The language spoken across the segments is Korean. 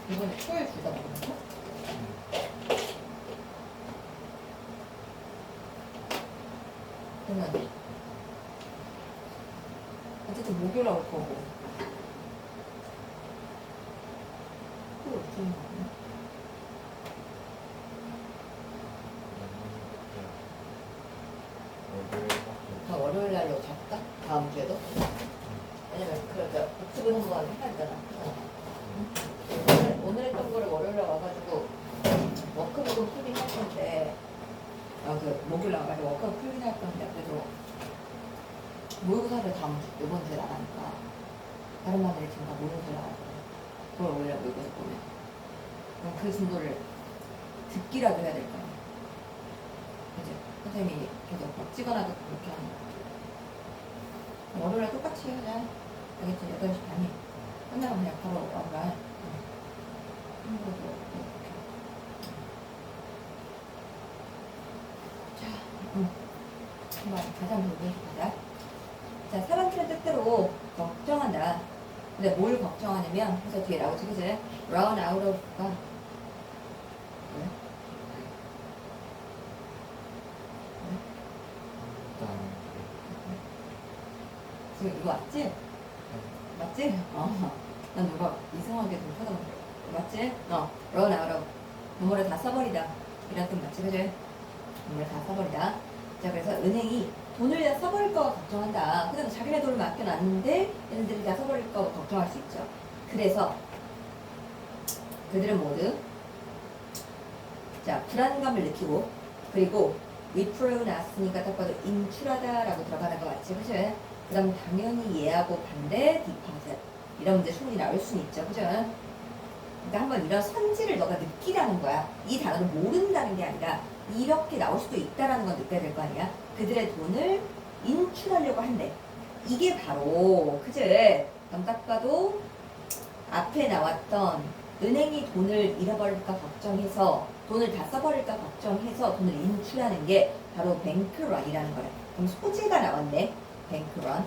이번에 초에 주다 먹었나? 그러면 어쨌든 목요일 올 거고. 또 어떻게 나오나? 월요일 날로 잡다? 다음 주에도? 왜냐면 그러니까 복습을 한 번 헷갈리잖아. 오늘 했던 거를 월요일에 와가지고 워크북은 풀긴 할 건데 그 목요일 나와가지고 워크북 풀긴 할 건데 그래도 모의고사를 다음 주 이번 주에 나가니까 다른 반들이 지금 다 모의고사 나가고 그걸 원래 모의고사 보면 그럼 그 진도를 듣기라도 해야 될 거 아니야. 그치? 선생님이 계속 막 찍어놔도 그렇게 하는 거야. 월요일에 똑같이 하자. 알겠지? 8시 반에 끝나면 그냥 바로 와봐. 자, 한번 다시 한번 얘기해보자. 자, 사람들의 뜻대로 걱정한다. 근데 뭘 걱정하냐면, 그래서 뒤에 나오지, 그지? run out of가. 왜? 지금 이거 맞지? 맞지? 난 누가 이상하게 좀 쳐다보는 거야. 맞지? run out of. 뭐뭐를 다 써버리다. 이런 뜻 맞지? 그지? 뭐뭐를 다 써버리다. 자, 그래서 은행이 돈을 다 써버릴 거 걱정한다. 그냥 자기네 돈을 맡겨놨는데 얘네들이 다 써버릴 거 걱정할 수 있죠. 그래서 그들은 모두 자, 불안감을 느끼고 그리고 위프로 나왔으니까 딱 봐도 인출하다라고 들어가는 거 맞지? 그죠? 그 다음 당연히 예하고 반대 디파짓 이런 문제 충분히 나올 수는 있죠. 그죠? 그러니까 한번 이런 선지를 너가 느끼라는 거야. 이 단어를 모른다는 게 아니라 이렇게 나올 수도 있다라는 건 느껴야 될 거 아니야. 그들의 돈을 인출하려고 한대. 이게 바로 그제 딱 봐도 앞에 나왔던 은행이 돈을 잃어버릴까 걱정해서 돈을 다 써버릴까 걱정해서 돈을 인출하는 게 바로 뱅크런이라는 거야. 그럼 소재가 나왔네. 뱅크런.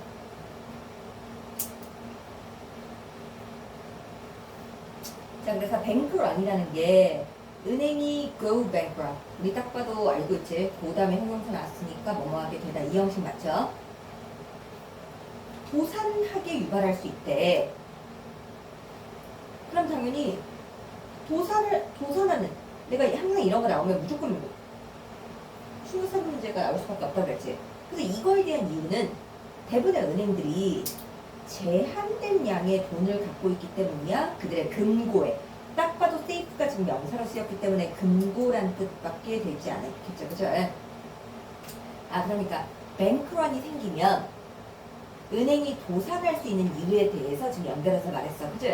자, 그래서 뱅크런이라는 게 은행이 go bankrupt. 우리 딱 봐도 알고 있지? 그 다음에 형용사 나왔으니까 뭐뭐하게 되다. 이 형식 맞죠? 도산하게 유발할 수 있대. 그럼 당연히 도산하는 내가 항상 이런 거 나오면 무조건 충분한 문제가 나올 수밖에 없다고 그랬지. 그래서 이거에 대한 이유는 대부분의 은행들이 제한된 양의 돈을 갖고 있기 때문이야. 그들의 금고에 딱 봐도 세이프가 지금 명사로 쓰였기 때문에 금고란 뜻밖에 되지 않았겠죠. 그죠? 그러니까 뱅크런이 생기면 은행이 도산할 수 있는 이유에 대해서 지금 연결해서 말했어. 그죠?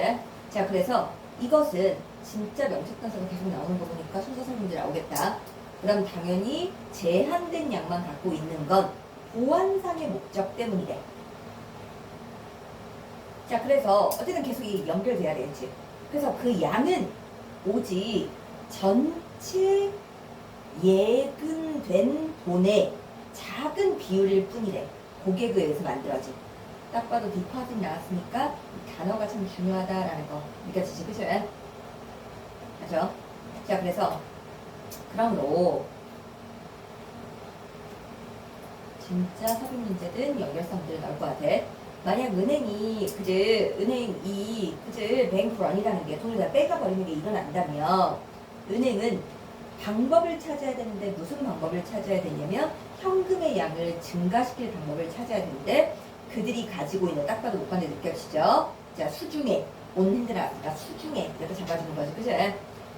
자, 그래서 이것은 진짜 명칭단서가 계속 나오는 거 보니까 순서설 문제 나오겠다. 그럼 당연히 제한된 양만 갖고 있는 건 보안상의 목적 때문이래. 자, 그래서 어쨌든 계속 이 연결돼야 되겠지. 그래서 그 양은 오직 전체 예근된 돈의 작은 비율일 뿐이래. 고객에 의해서 만들어진. 딱 봐도 디파짓 나왔으니까 이 단어가 참 중요하다라는 거 느껴지지, 그죠? 맞죠? 자, 그래서 그러므로 진짜 삽입 문제든 연결성 문제든 나올 것 같아. 만약 은행이 뱅크런이라는 게 돈을 다 뺏어버리는 게 일어난다면 은행은 방법을 찾아야 되는데 무슨 방법을 찾아야 되냐면 현금의 양을 증가시킬 방법을 찾아야 되는데 그들이 가지고 있는 딱 봐도 못 봤는데 느껴지죠? 자, 수중에 온 핸드라 그러니까 수중에 이렇게 잡아주는 거죠. 그죠?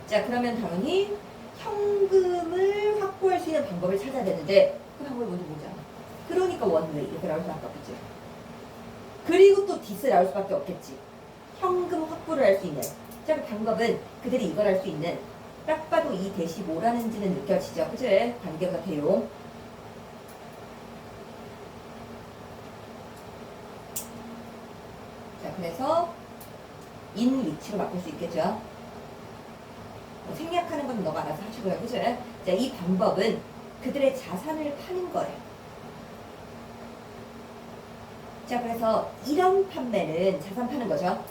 자, 그러면 당연히 현금을 확보할 수 있는 방법을 찾아야 되는데 그 방법이 뭔지 모르잖아. 그러니까 원웨이 이렇게 나올 수밖에 없겠지. 그리고 또 디스 나올 수밖에 없겠지. 현금 확보를 할 수 있는. 자, 그 방법은 그들이 이걸 할 수 있는 딱 봐도 이 대시 뭐라는지는 느껴지죠. 그죠? 관계가 돼요. 자, 그래서 인 위치로 바꿀 수 있겠죠. 생략하는 건 너가 알아서 하시고요. 그죠? 자, 이 방법은 그들의 자산을 파는 거예요. 자, 그래서 이런 판매는 자산 파는 거죠.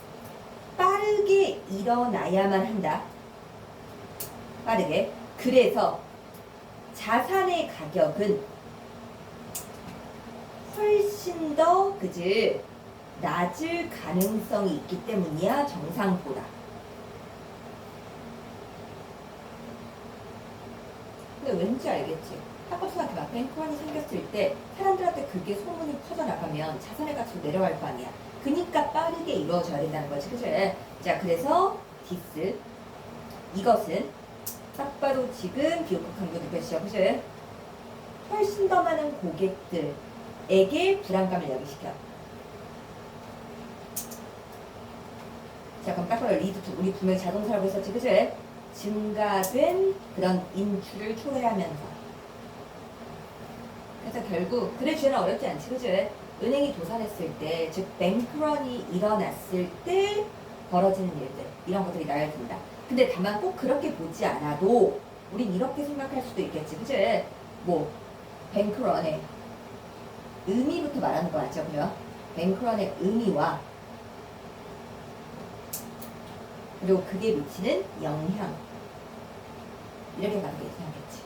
빠르게 빠르게 일어나야만 한다. 빠르게. 그래서 자산의 가격은 훨씬 더 그지 낮을 가능성이 있기 때문이야. 정상보다. 근데 왠지 알겠지? 아까 생각해봐. 뱅크런이 생겼을 때 사람들한테 그게 소문이 퍼져나가면 자산의 가치도 내려갈 거 아니야. 그니까 빠르게 이루어져야 된다는 거지. 그치? 자, 그래서 디스. 이것은 딱 봐도 지금 비옥각 강도 느껴지죠. 그치? 훨씬 더 많은 고객들에게 불안감을 야기시켜. 자, 그럼 딱 봐도 리드, 우리 분명히 자동사라고 했었지. 그치? 증가된 그런 인출을 초래하면서. 그래서 결국 그래 주제는 어렵지 않지. 그치? 은행이 도산했을 때, 즉 뱅크런이 일어났을 때 벌어지는 일들, 이런 것들이 나야 된다. 근데 다만 꼭 그렇게 보지 않아도 우린 이렇게 생각할 수도 있겠지. 그치? 뭐 뱅크런의 의미부터 말하는 거 맞죠? 그죠? 뱅크런의 의미와 그리고 그게 미치는 영향, 이렇게 가는 게 생각했지.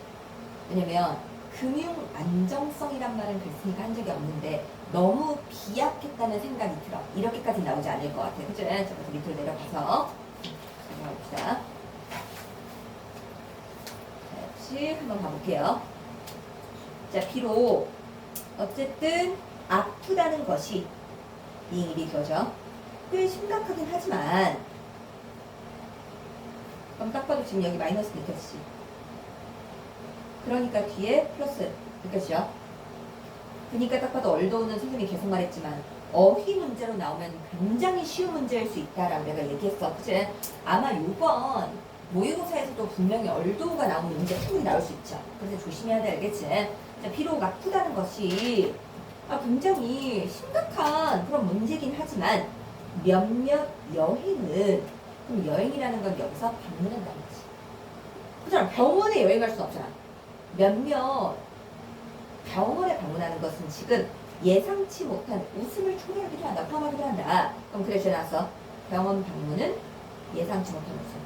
왜냐면 금융 안정성이란 말은 글쓰니까 한 적이 없는데 너무 비약했다는 생각이 들어. 이렇게까지 나오지 않을 것 같아. 그치? 자, 그래서 밑으로 내려가서 봅시다. 자, 역시 한번 봐볼게요. 자, 비록 어쨌든 아프다는 것이 이 일이 그거죠. 꽤 심각하긴 하지만 그럼 딱 봐도 지금 여기 마이너스 느껴지지. 그러니까 뒤에 플러스 느껴지죠? 그러니까 딱 봐도 얼더우는 선생님이 계속 말했지만 어휘 문제로 나오면 굉장히 쉬운 문제일 수 있다라고 내가 얘기했어. 그치? 아마 요번 모의고사에서도 분명히 얼더우가 나오는 문제 충분히 나올 수 있죠. 그래서 조심해야 돼. 알겠지? 자, 비록 아프다는 것이 굉장히 심각한 그런 문제긴 하지만 몇몇 여행은, 그럼 여행이라는 건 여기서 방문한다는 거지. 그렇잖아. 병원에 여행할 수는 없잖아. 몇몇 병원에 방문하는 것은 지금 예상치 못한 웃음을 초래하기도 한다. 포함하기도 한다. 그럼 그래 지나서 병원 방문은 예상치 못한 웃음.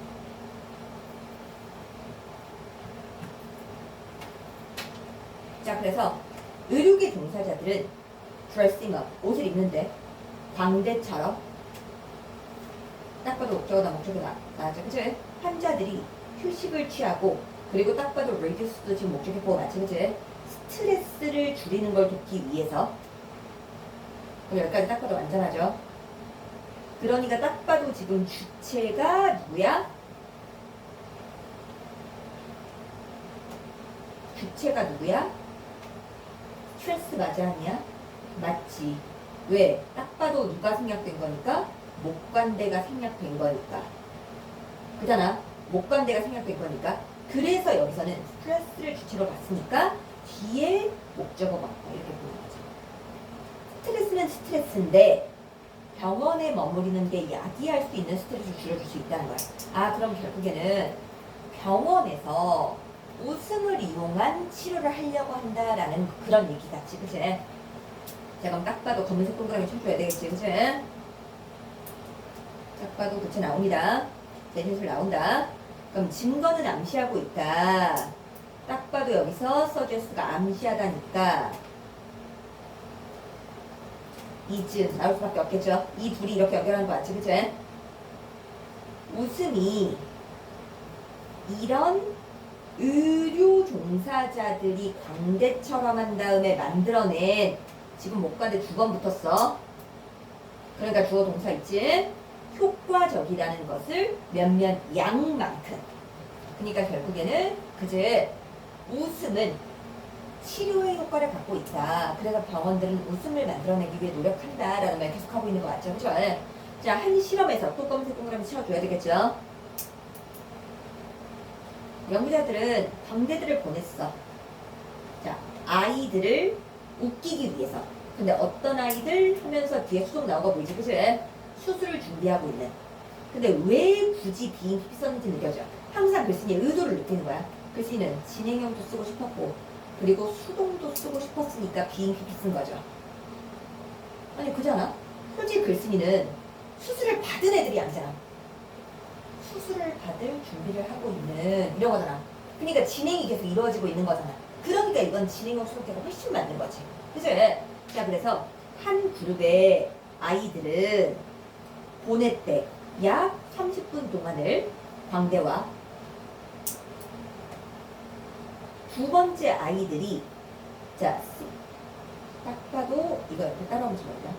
자, 그래서 의료계 종사자들은 dressing up, 옷을 입는데 광대처럼 딱 봐도 목적어다 목적어다 맞죠? 그치? 환자들이 휴식을 취하고 그리고 딱 봐도 reduce도 지금 목적어고 맞지? 그치? 스트레스를 줄이는 걸 돕기 위해서. 그럼 여기까지 딱 봐도 완전하죠? 그러니까 딱 봐도 지금 주체가 누구야? 주체가 누구야? 스트레스 맞아 아니야? 맞지. 왜? 딱 봐도 누가 생략된 거니까? 목관대가 생략된 거니까. 그잖아. 목관대가 생략된 거니까. 그래서 여기서는 스트레스를 주체로 봤으니까 뒤에 목적어가 맞다. 이렇게 보는 거죠. 스트레스는 스트레스인데 병원에 머무르는 게 야기할 수 있는 스트레스를 줄여줄 수 있다는 거야. 그럼 결국에는 병원에서 웃음을 이용한 치료를 하려고 한다라는 그런 얘기 같지. 그치? 자, 그럼 딱 봐도 검은색 동그라미 쳐줘야 되겠지. 그치? 딱 봐도 그치 나옵니다. 내신술 나온다. 그럼 증거는 암시하고 있다. 딱 봐도 여기서 서제스가 암시하다니까 이즈 나올 수밖에 없겠죠. 이 둘이 이렇게 연결하는 거 맞지? 그치? 웃음이 이런 의료 종사자들이 광대처럼 한 다음에 만들어낸, 지금 목관대 두 번 붙었어. 그러니까 주어 동사 있지? 효과적이라는 것을 몇몇 양만큼. 그러니까 결국에는 그제 웃음은 치료의 효과를 갖고 있다. 그래서 병원들은 웃음을 만들어내기 위해 노력한다라는 말 계속하고 있는 거 맞죠? 그죠? 자, 한 실험에서 또 검은색 동그라미 치워줘야 되겠죠? 연구자들은 광대들을 보냈어. 자, 아이들을 웃기기 위해서. 근데 어떤 아이들 하면서 뒤에 수동 나온 거 보이지? 그치? 수술을 준비하고 있는. 근데 왜 굳이 비행 PP 썼는지 느껴져. 항상 글쓴이의 의도를 느끼는 거야. 글쓴이는 진행형도 쓰고 싶었고 그리고 수동도 쓰고 싶었으니까 비행 PP 쓴 거죠. 아니 그잖아. 솔직히 글쓴이는 수술을 받은 애들이 아니잖아. 수술을 받을 준비를 하고 있는 이런 거잖아. 그러니까 진행이 계속 이루어지고 있는 거잖아. 그러니까 이건 진행형 수록태가 훨씬 맞는 거지. 그죠? 자, 그래서 한 그룹의 아이들은 보냈대. 약 30분 동안을 광대와 두 번째 아이들이 자, 딱 봐도 이거 이렇게 따라오면 좋아요.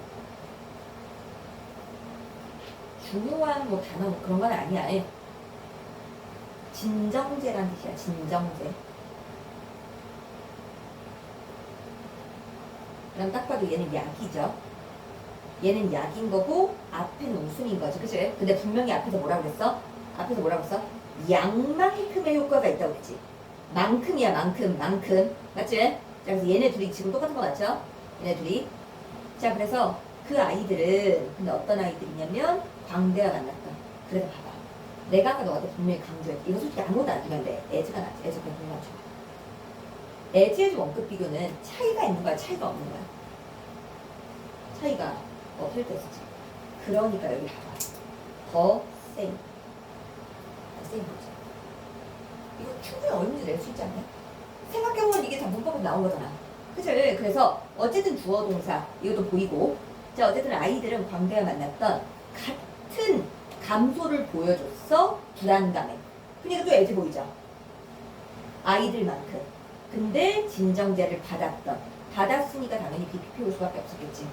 중요한 뭐 단어 뭐 그런 건 아니야. 진정제란 뜻이야. 진정제. 그럼 딱 봐도 얘는 약이죠. 얘는 약인 거고 앞에는 웃음인 거지. 그치? 근데 분명히 앞에서 뭐라고 그랬어? 앞에서 뭐라고 했어? 약만큼의 효과가 있다고 그랬지. 만큼이야. 만큼. 맞지? 자, 그래서 얘네 둘이 지금 똑같은 거 맞죠? 얘네 둘이. 자, 그래서 그 아이들은 근데 어떤 아이들이냐면 광대와 만났다. 그래서 봐봐. 내가 아까 너한테 분명히 강조했지. 이거 솔직히 아무도 안 주면 돼. 에즈가 낫지. 에즈가 분명히 안 줘. 에즈에즈 원급 비교는 차이가 있는 거야. 차이가 없는 거야. 차이가 없을 때 쓰지. 그러니까 여기 봐봐. 더 세임. 세임 보자. 이거 충분히 얼마든지 낼 수 있지 않냐? 생각해보면 이게 다 문법으로 나온 거잖아. 그치? 그래서 어쨌든 주어 동사 이것도 보이고 자 어쨌든 아이들은 광대와 만났던 같은 감소를 보여줬어. 불안감에. 그러니까 또 애지 보이죠? 아이들만큼. 근데 진정제를 받았으니까 당연히 BPP 올 수밖에 없었겠지.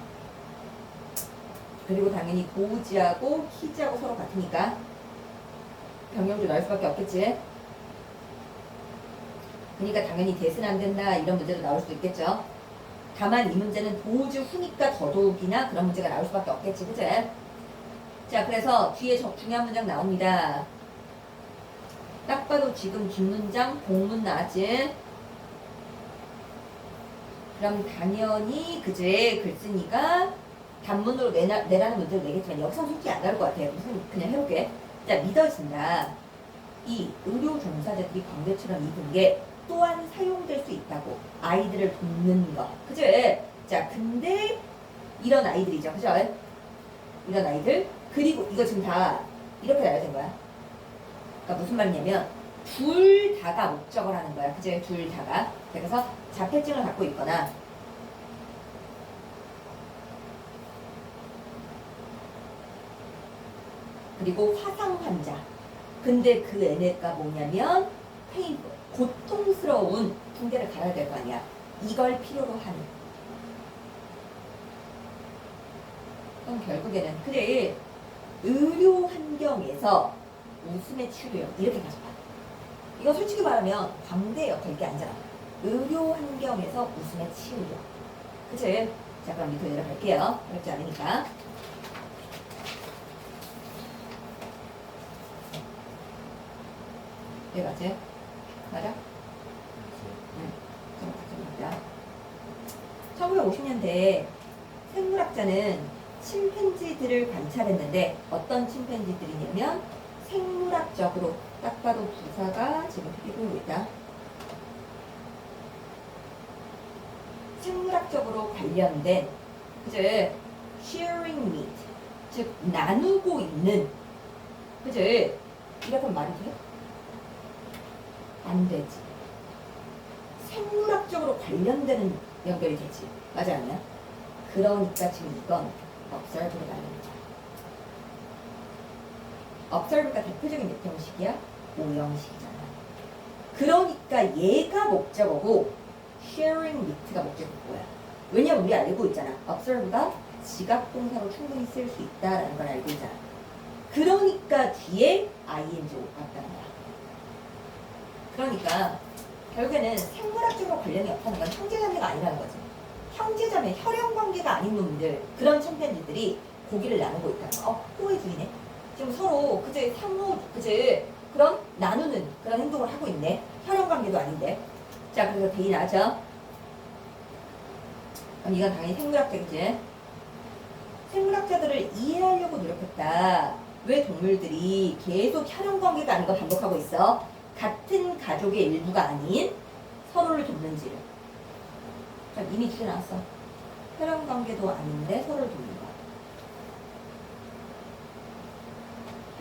그리고 당연히 보우지하고 키즈하고 서로 같으니까 병영조 나올 수밖에 없겠지. 그러니까 당연히 대수는 안 된다 이런 문제도 나올 수도 있겠죠. 다만 이 문제는 보우지 후니까 더더욱이나 그런 문제가 나올 수밖에 없겠지. 그치? 자 그래서 뒤에 중요한 문장 나옵니다. 딱 봐도 지금 뒷문장 복문 나왔지. 그럼 당연히 그제 글쓰니까 단문으로 내라는 문제를 내겠지만 여기서는 솔직히 안 나올 것 같아요. 무슨 그냥 해볼게. 자 믿어진다. 이 의료 종사자들이 광대처럼 입은 게 또한 사용될 수 있다고. 아이들을 돕는 거. 그죠? 자 근데 이런 아이들이죠. 그죠? 이런 아이들. 그리고 이거 지금 다 이렇게 나야 된 거야. 그러니까 무슨 말이냐면 둘 다가 목적을 하는 거야. 그죠? 둘 다가. 그래서 자폐증을 갖고 있거나 그리고 화상 환자. 근데 그 애네가 뭐냐면 고통스러운 붕대를 갈아야 될 거 아니야. 이걸 필요로 하는. 그럼 결국에는 그래 의료 환경에서 웃음의 치료요. 이렇게 가져가. 이거 솔직히 말하면 광대 역할 이게 아니잖아. 의료 환경에서 웃음의 치유요. 그치? 자 그럼 밑으로 내려갈게요. 어렵지 않으니까. 네 맞지? 맞아? 응. 정확합니다. 1950년대에 생물학자는 침팬지들을 관찰했는데 어떤 침팬지들이냐면 생물학적으로 딱 봐도 부사가 지금 피고 있다. 생물학적으로 관련된 그치? sharing meat 즉 나누고 있는 그치? 이렇게 하면 말이 돼? 안 되지. 생물학적으로 관련되는 연결이 되지. 맞지 않냐? 그러니까 지금 이건 observe로 나누는 거야. observe가 대표적인 몇 형식이야? 5형식이잖아. 그러니까 얘가 목적어고 sharing with가 목적어고야. 왜냐면 우리 알고 있잖아. observe가 지각동사로 충분히 쓸 수 있다라는 걸 알고 있잖아. 그러니까 뒤에 ing가 왔다는 거야. 그러니까 결국에는 생물학적으로 관련이 없다는 건 형제자매가 아니라는 거지. 형제자매, 혈연관계가 아닌 놈들, 그런 침팬지들이 고기를 나누고 있다는 거. 호의 중이네. 지금 서로 그제 상호, 그제 그런 나누는 그런 행동을 하고 있네. 혈연관계도 아닌데. 자, 그래서 대이 나죠. 그럼 이건 당연히 생물학자겠지. 생물학자들을 이해하려고 노력했다. 왜 동물들이 계속 혈연관계가 아닌 걸 반복하고 있어? 같은 가족의 일부가 아닌 서로를 돕는지를. 자, 이미 주제 나왔어. 혈연관계도 아닌데 서로를 돕는 거.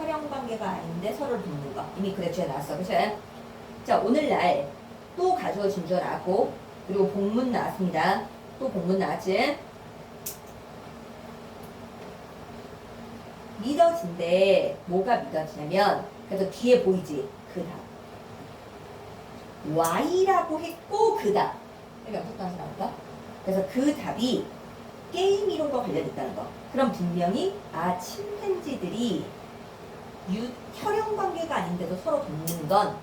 혈연 관계가 아닌데 서로를 돕는 거. 이미 그래 주에 나왔어. 그치? 자, 오늘날 또 가주어 진주어 나왔고, 그리고 복문 나왔습니다. 또 복문 나왔지? 믿어진데 뭐가 믿어지냐면, 그래서 뒤에 보이지? 그 답. Y라고 했고 그 답. 여기 연속단수 나올까? 그래서 그 답이 게임 이론과 관련 있다는 거. 그럼 분명히 침팬지들이 혈연 관계가 아닌데도 서로 돕는 건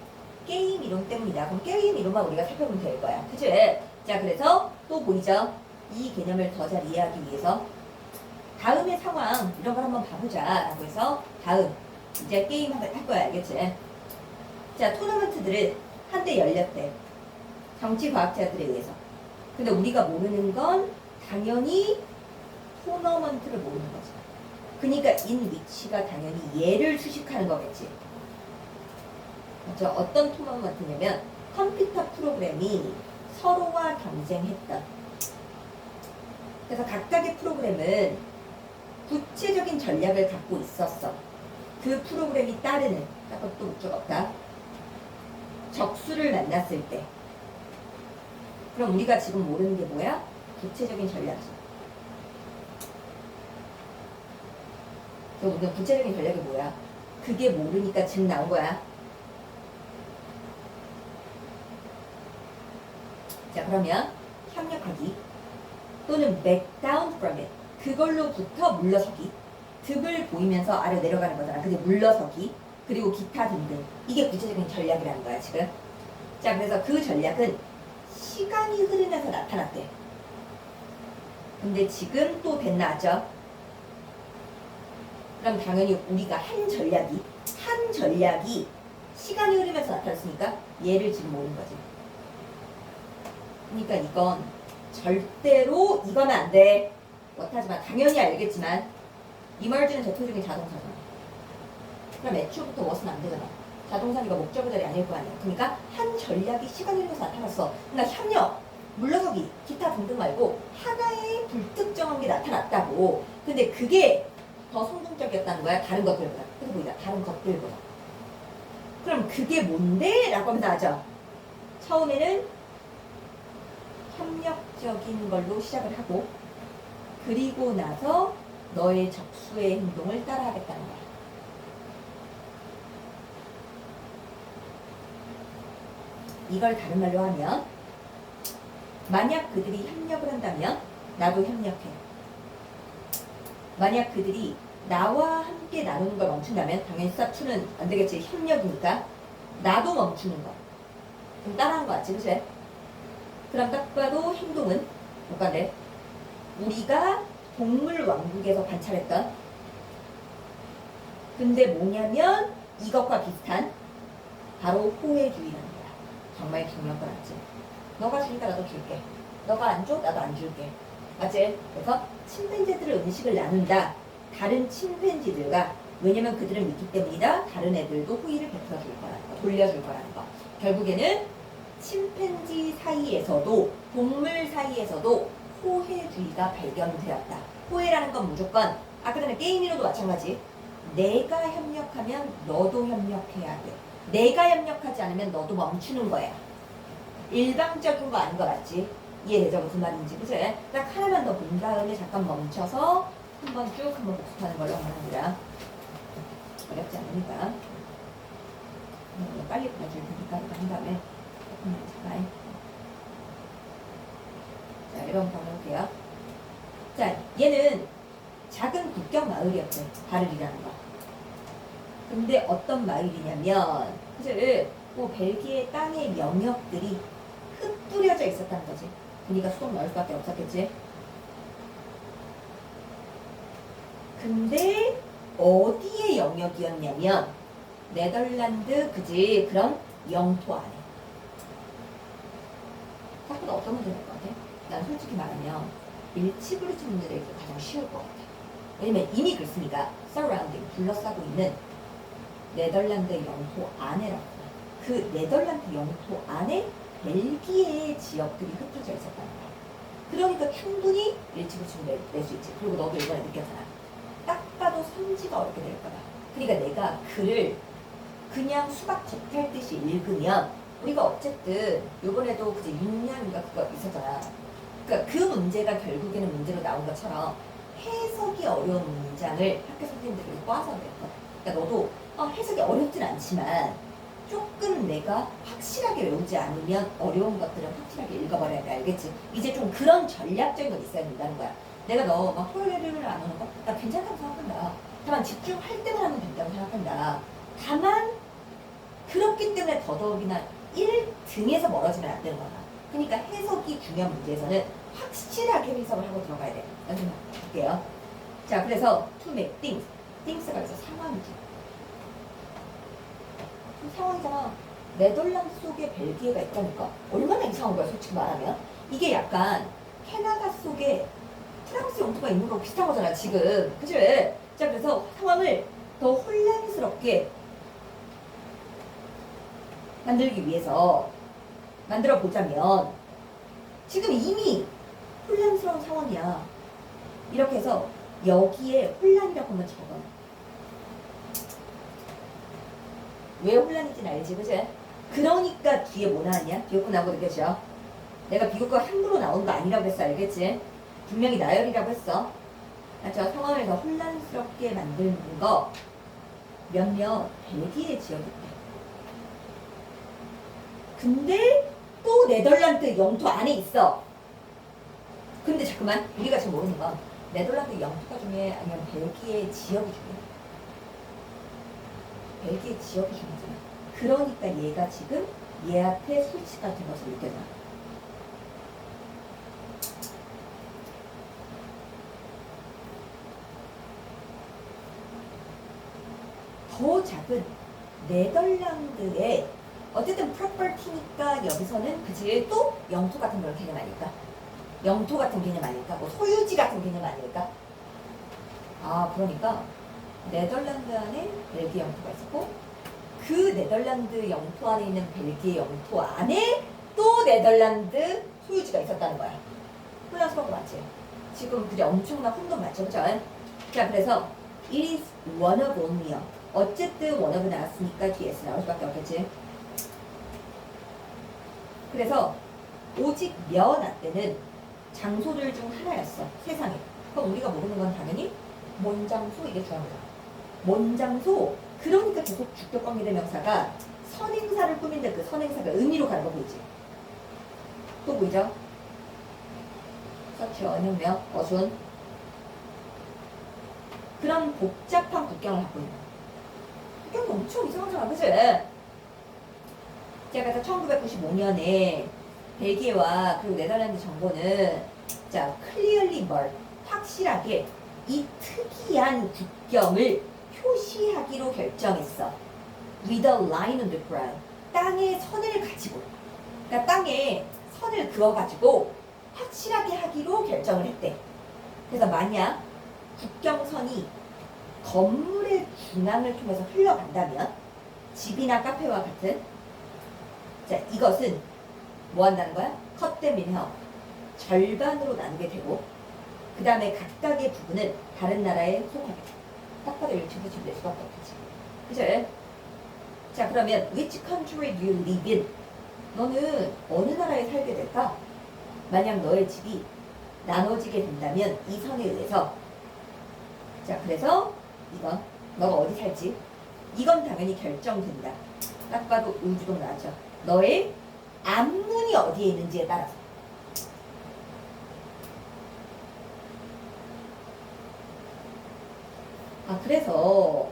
게임 이론 때문이다. 그럼 게임 이론만 우리가 살펴보면 될 거야. 그치? 자, 그래서 또 보이죠? 이 개념을 더 잘 이해하기 위해서 다음의 상황 이런 걸 한번 봐보자 라고 해서 다음 이제 게임 할 거야. 알겠지? 자, 토너먼트들은 한때 열렸대. 정치과학자들에 의해서. 근데 우리가 모르는 건 당연히 토너먼트를 모르는 거지. 그러니까 인 위치가 당연히 얘를 수식하는 거겠지. 그렇죠? 어떤 토너먼트냐면 컴퓨터 프로그램이 서로와 경쟁했던. 그래서 각각의 프로그램은 구체적인 전략을 갖고 있었어. 그 프로그램이 따르는, 아까 또 목적 없다. 적수를 만났을 때. 그럼 우리가 지금 모르는 게 뭐야? 구체적인 전략이지. 그럼 우리가 구체적인 전략이 뭐야? 그게 모르니까 지금 나온 거야. 자, 그러면 협력하기 또는 back down from it. 그걸로부터 물러서기. 득을 보이면서 아래 내려가는 거잖아. 근데 물러서기. 그리고 기타 등등. 이게 구체적인 전략이라는 거야, 지금. 자, 그래서 그 전략은 시간이 흐르면서 나타났대. 근데 지금 또 됐나죠? 그럼 당연히 우리가 한 전략이 시간이 흐르면서 나타났으니까 얘를 지금 모르는 거지. 그러니까 이건 절대로 이거는 안 돼. 못하지만 당연히 알겠지만 이멀지는 대표적인 자동사잖아. 그럼 애초부터 what은 안 되잖아. 자동사니까 목적어 자리 아닐 거 아니야. 그러니까 한 전략이 시간이 흐르면서 나타났어. 그러니까 협력, 물러서기, 기타 등등 말고 하나의 불특정한 게 나타났다고. 근데 그게 더 성공적이었다는 거야. 다른 것들보다. 그래서 보이다. 다른 것들보다. 그럼 그게 뭔데? 라고 하면 나죠. 처음에는 협력적인 걸로 시작을 하고 그리고 나서 너의 적수의 행동을 따라하겠다는 거야. 이걸 다른 말로 하면 만약 그들이 협력을 한다면 나도 협력해. 만약 그들이 나와 함께 나누는 걸 멈춘다면 당연히 스탑2는 안 되겠지. 협력이니까 나도 멈추는 거. 그럼 따라하는 거 같지, 그치? 그럼 딱 봐도 행동은 뭐가래? 우리가 동물 왕국에서 관찰했던 근데 뭐냐면 이것과 비슷한 바로 호혜주의라는 거야. 정말 중요한 건 알지? 너가 주니까 나도 줄게. 너가 안 줘? 나도 안 줄게. 맞지? 그래서 침팬지들을 음식을 나눈다. 다른 침팬지들과 왜냐면 그들을 믿기 때문이다. 다른 애들도 호의를 베풀어 줄 거라는 거. 돌려줄 거라는 거. 결국에는 침팬지 사이에서도 동물 사이에서도 호혜주의가 발견되었다. 호혜라는 건 무조건 아까 전에 게임이로도 마찬가지. 내가 협력하면 너도 협력해야 돼. 내가 협력하지 않으면 너도 멈추는 거야. 일방적인 거 아닌 거 맞지? 이해되죠? 무슨 말인지. 그치? 딱 하나만 더 본 다음에 잠깐 멈춰서 한번 쭉 한번 복습하는 걸로 합니다. 어렵지 않으니까. 빨리 보여줄 테니까 이거 한 다음에 잠깐. 자, 이런 거 해볼게요. 자, 얘는 작은 국경 마을이었대. 바를이라는 거. 근데 어떤 마을이냐면, 그치? 뭐 벨기에 땅의 영역들이 흩뿌려져 있었다는 거지. 그러니까 수동 넣을 수밖에 없었겠지. 근데 어디의 영역이었냐면 네덜란드, 그지? 그런 영토 안에. 생각보다 어떤 문제 될 것 같아? 난 솔직히 말하면 일치불이치 문제들이 가장 쉬울 것 같아. 왜냐면 이미 그렇습니까? surrounding, 둘러싸고 있는 네덜란드 영토 안에라고. 그 네덜란드 영토 안에 벨기에의 지역들이 흩어져 있었다는 거야. 그러니까 충분히 일치불이치 낼 수 있지. 그리고 너도 이번에 느꼈잖아. 딱 봐도 선지가 어렵게 될 거야. 그러니까 내가 글을 그냥 수박 겉핥듯이 읽으면 우리가 어쨌든 요번에도 그제 6년인가 그거 있었잖아. 그러니까 그 문제가 결국에는 문제로 나온 것처럼 해석이 어려운 문장을 학교 선생님들이 꽈서 그랬어. 그러니까 너도 해석이 어렵진 않지만 조금 내가 확실하게 외우지 않으면 어려운 것들은 확실하게 읽어버려야 돼. 알겠지? 이제 좀 그런 전략적인 건 있어야 된다는 거야. 내가 너 막 토요일을 안 오는 거? 나 괜찮다고 생각한다. 다만 집중할 때만 하면 된다고 생각한다. 다만 그렇기 때문에 더더욱이나 1등에서 멀어지면 안 되는 거야. 그러니까 해석이 중요한 문제에서는 확실하게 해석을 하고 들어가야 돼. 라는 생각 볼게요. 자, 그래서 to make things. things가 그래서 상황이지. 상황이잖아. 네덜란드 속에 벨기에가 있다니까. 얼마나 이상한 거야, 솔직히 말하면. 이게 약간 캐나다 속에 프랑스 영토가 있는 거 비슷한 거잖아, 지금. 그치? 자, 그래서 상황을 더 혼란스럽게 만들기 위해서 만들어 보자면 지금 이미 혼란스러운 상황이야. 이렇게 해서 여기에 혼란이라고 한번 적어. 왜 혼란인지는 알지, 그치? 그러니까 뒤에 뭐 나왔냐? 비교과 나오고 느껴져. 내가 비교과 함부로 나온 거 아니라고 했어, 알겠지? 분명히 나열이라고 했어. 저 상황을 더 혼란스럽게 만드는 거 몇몇 벨기에 지역이 있대. 근데 또 네덜란드 영토 안에 있어. 근데 잠깐만, 우리가 지금 모르는 건 네덜란드 영토가 중요해, 아니면 벨기에 지역이 중요해? 벨기에 지역이 중요하잖아. 그러니까 얘가 지금 얘한테 술집 같은 것을 느껴져. 더 작은 네덜란드의 어쨌든 프로퍼티니까 여기서는 그치 또 영토 같은 그런 개념 아닐까? 영토 같은 개념 아닐까? 뭐 소유지 같은 개념 아닐까? 아, 그러니까 네덜란드 안에 벨기에 영토가 있었고 그 네덜란드 영토 안에 있는 벨기에 영토 안에 또 네덜란드 소유지가 있었다는 거야. 혼란스러운 거 맞지? 지금 그게 엄청난 혼돈 맞죠? 그죠? 자, 그래서 it is one of only요. 어쨌든 one of 나왔으니까 뒤에서 나올 수밖에 없겠지. 그래서 오직 몇 때는 장소들 중 하나였어. 세상에. 그럼 우리가 모르는 건 당연히 몬장소 이게 중요한 거야. 몬장소. 그러니까 계속 주격 관계대 명사가 선행사를 꾸민데 그 선행사가 의미로 가는 거 보이지? 또 보이죠? 서치, 언형명, 어순. 그런 복잡한 국경을 갖고 있는. 국경이 엄청 이상하잖아, 그치? 자, 그래서 1995년에 벨기에와 그리고 네덜란드 정부는 자, clearly mark, 확실하게 이 특이한 국경을 표시하기로 결정했어. With a line on the ground. 땅에 선을 가지고. 그러니까 땅에 선을 그어가지고 확실하게 하기로 결정을 했대. 그래서 만약 국경선이 건물의 중앙을 통해서 흘러간다면 집이나 카페와 같은 자, 이것은 뭐 한다는 거야? cut them in half. 절반으로 나누게 되고 그 다음에 각각의 부분은 다른 나라에 속하게 돼. 딱 봐도 이렇게 될 수밖에 없겠지. 그죠? 자, 그러면 which country do you live in? 너는 어느 나라에 살게 될까? 만약 너의 집이 나눠지게 된다면 이 선에 의해서 자, 그래서 이건 너가 어디 살지? 이건 당연히 결정된다. 딱 봐도 우주동 나왔죠. 너의 앞문이 어디에 있는지에 따라서. 아, 그래서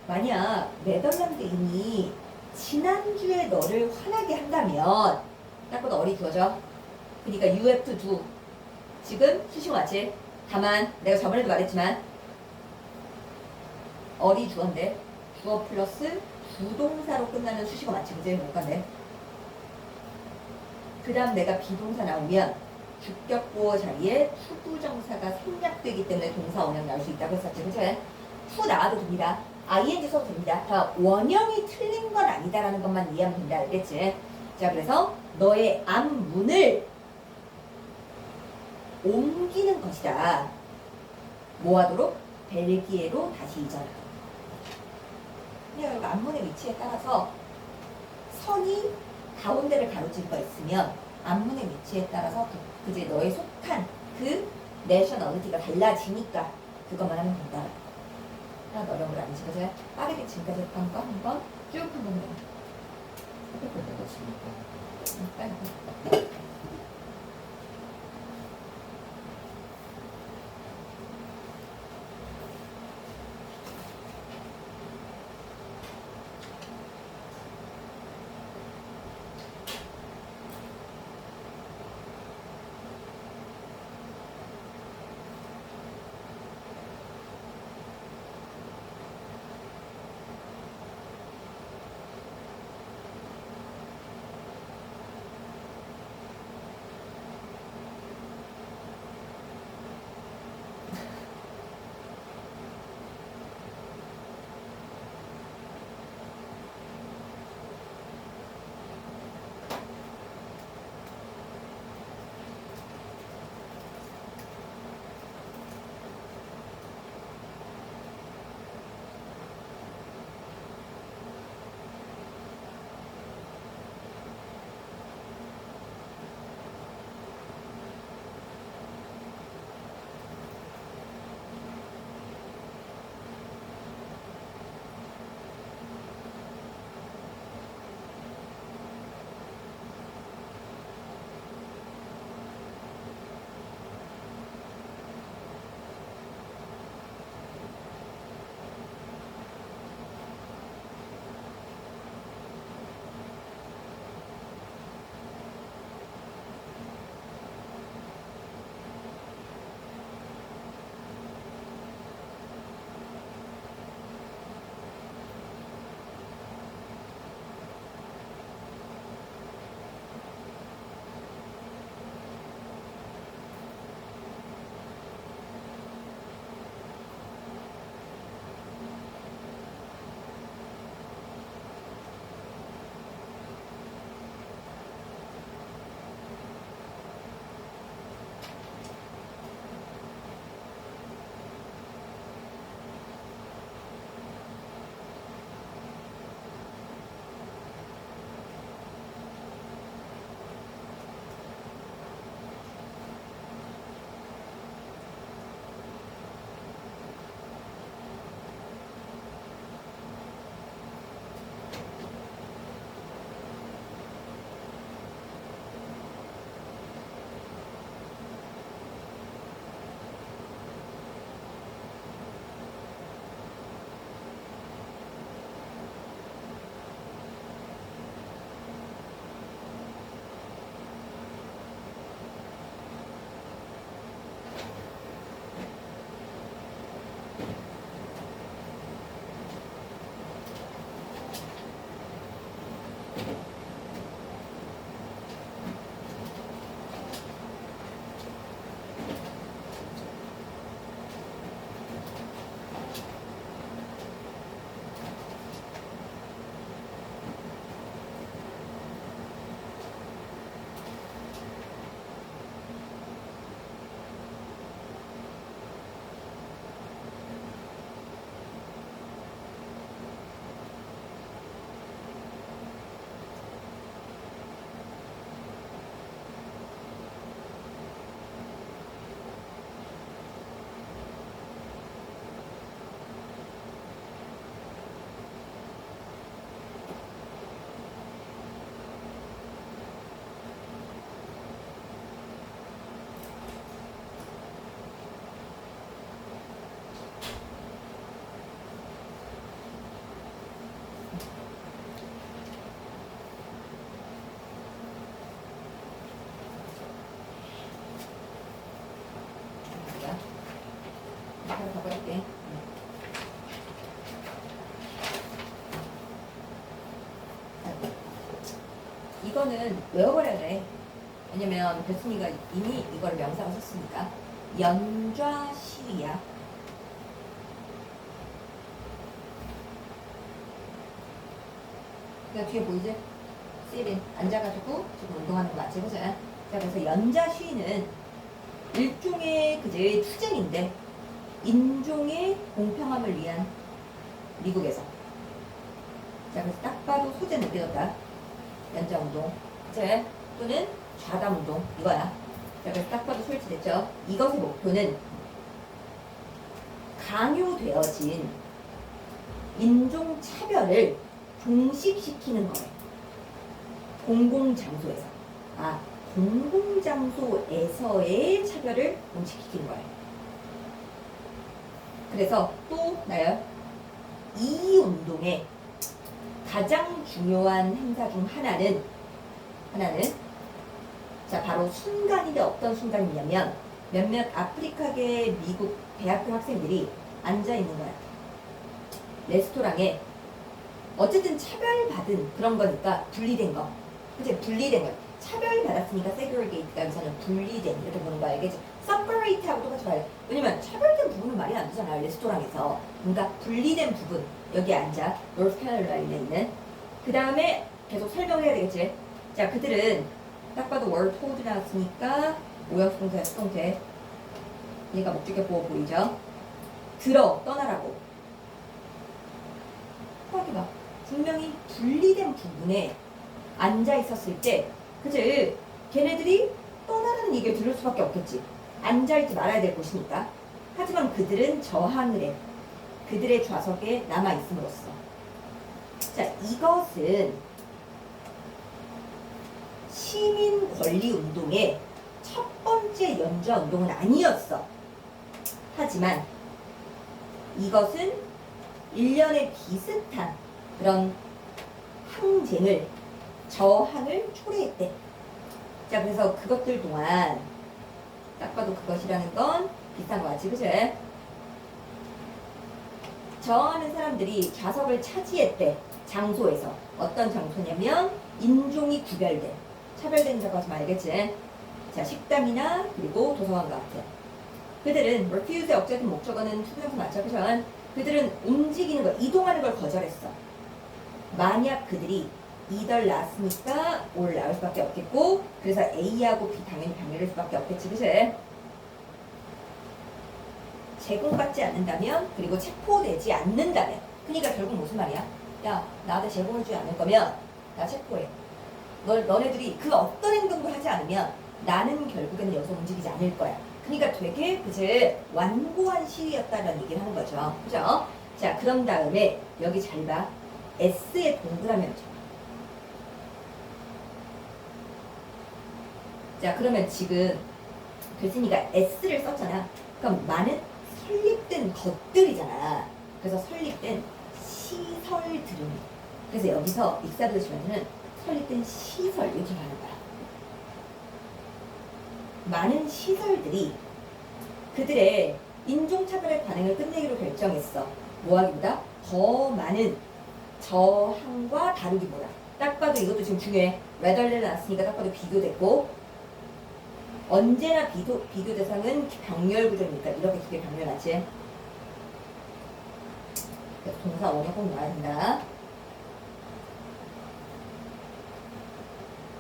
만약 네덜란드인이 지난주에 너를 화나게 한다면 딱 봐도 어리 두어져. 그러니까 you have to do. 지금 수식 맞지? 다만 내가 저번에도 말했지만 어리 주어인데 주어 플러스 부동사로 끝나는 수식어 맞지? 그제 못 간대. 그 다음 내가 비동사 나오면 주격보어 자리에 투부정사가 생략되기 때문에 동사 원형 나올 수 있다고 했었지. 그치? 투 나와도 됩니다. ing 써도 됩니다. 다 원형이 틀린 건 아니다라는 것만 이해하면 된다. 알겠지? 자, 그래서 너의 앞문을 옮기는 것이다. 뭐 하도록? 벨기에로 다시 이전하도록. 그냥 앞문의 위치에 따라서 선이 가운데를 가로질러 있으면 앞문의 위치에 따라서 그제 너의 속한 그 내셔널리티가 달라지니까 그것만 하면 된다. 하나도 어려운 거 아니지, 그죠? 빠르게 지금까지 했던 거 한번 쭉 한번 해봐. 핸드폰 내가 지금 빨리. 바로 가볼게. 이거는 외워버려야 돼. 왜냐면 교수님가 이미 이거를 명사로 썼으니까. 연좌 시위야. 그냥 뒤에 보이지? 시린 앉아가지고 지금 운동하는 거 맞지? 그죠? 자, 그래서 연좌 시위는 일종의 그제 투쟁인데 인종의 공평함을 위한 미국에서 자, 그래서 딱 봐도 소재는 느껴졌다. 연장 운동. 이제 또는 좌담 운동. 이거야. 자, 그래서 딱 봐도 설치됐죠. 이것의 목표는 강요되어진 인종 차별을 종식시키는 거예요. 공공장소에서. 공공장소에서의 차별을 종식시키는 거예요. 그래서 또 나요. 이 운동의 가장 중요한 행사 중 하나는 자, 바로 순간인데 어떤 순간이냐면 몇몇 아프리카계 미국 대학교 학생들이 앉아 있는 거야. 레스토랑에 어쨌든 차별받은 그런 거니까 분리된 거. 그치? 분리된 거. 차별받았으니까 segregate가 여기서는 분리된 이렇게 보는 거야. 알겠지? separate하고 똑같이 말해. 왜냐면 차별된 부분은 말이 안 되잖아요. 레스토랑에서. 그러니까 분리된 부분. 여기 앉아. 노스캐롤라이나에 있는. 그 다음에 계속 설명을 해야 되겠지? 자, 그들은 딱 봐도 were told 나왔으니까 오역수동태, 수동태. 얘가 목적격 보호 보이죠? 떠나라고. 확인 봐. 분명히 분리된 부분에 앉아 있었을 때, 그치? 걔네들이 떠나라는 얘기를 들을 수밖에 없겠지. 앉아있지 말아야 될 곳이니까. 하지만 그들은 저항을 해. 그들의 좌석에 남아있음으로써. 자, 이것은 시민 권리 운동의 첫 번째 연좌 운동은 아니었어. 하지만 이것은 일련의 비슷한 그런 항쟁을, 저항을 초래했대. 자, 그래서 그것들 동안 딱 봐도 그것이라는 건 비슷한 거 같지, 그치? 저항하는 사람들이 좌석을 차지했대. 장소에서. 어떤 장소냐면 인종이 구별된, 차별된다고 하지 말겠지? 자, 식당이나 그리고 도서관 같은. 그들은 refuse의 억제된 목적어는 투부정사 맞죠, 그죠? 그들은 움직이는 걸, 이동하는 걸 거절했어. 만약 그들이 either 나왔으니까 or 나올 수밖에 없겠고, 그래서 A하고 B 당연히 병렬일 수밖에 없겠지, 그치? 제공받지 않는다면, 그리고 체포되지 않는다면. 그러니까 결국 무슨 말이야? 야, 나한테 제공을 주지 않을 거면 나 체포해. 너네들이 그 어떤 행동도 하지 않으면 나는 결국에는 여기서 움직이지 않을 거야. 그러니까 되게 그치 완고한 시위였다는 얘기를 하는 거죠. 그죠? 자, 그런 다음에 여기 잘 봐. S에 동그라미 쳐. 자, 그러면 지금 글쓴이가 S를 썼잖아. 그럼 많은 설립된 것들이잖아. 그래서 설립된 시설들은. 그래서 여기서 익사드시면은 설립된 시설 이렇게 가는 거야. 많은 시설들이 그들의 인종차별의 관행을 끝내기로 결정했어. 뭐하기보다 더 많은 저항과 다루기보다. 딱 봐도 이것도 지금 중요해. rather를 나왔으니까 딱 봐도 비교됐고, 언제나 비교 대상은 병렬 구조니까 이렇게 두 개 병렬하지. 동사 원형 꼭 나와야 된다.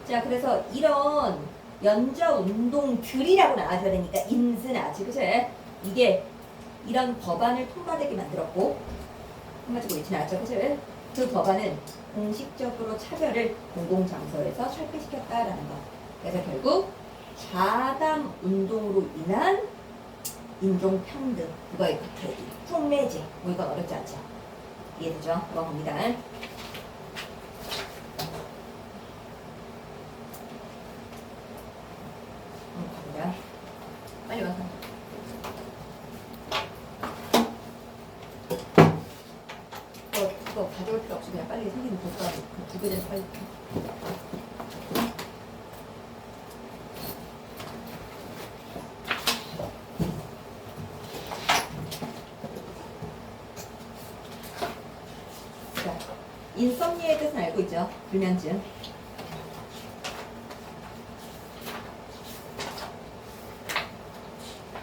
자, 그래서 이런 연좌 운동들이라고 나와줘야 되니까 인스 나지, 그치? 이게 이런 법안을 통과되게 만들었고, 통과되고 있지 나왔죠, 그치? 그 법안은 공식적으로 차별을 공공장소에서 철폐시켰다라는 거. 그래서 결국 좌담 운동으로 인한 인종평등, 그거의 극회기, 총매제, 뭐 이건 어렵지 않죠? 이해되죠? 넘어갑니다. 가보자. 빨리 와서. 그거 가져올 필요 없이 그냥 빨리 생기는 볼까? 두 개 돼서 빨리. 인썸니아의 뜻은 알고 있죠? 불면증.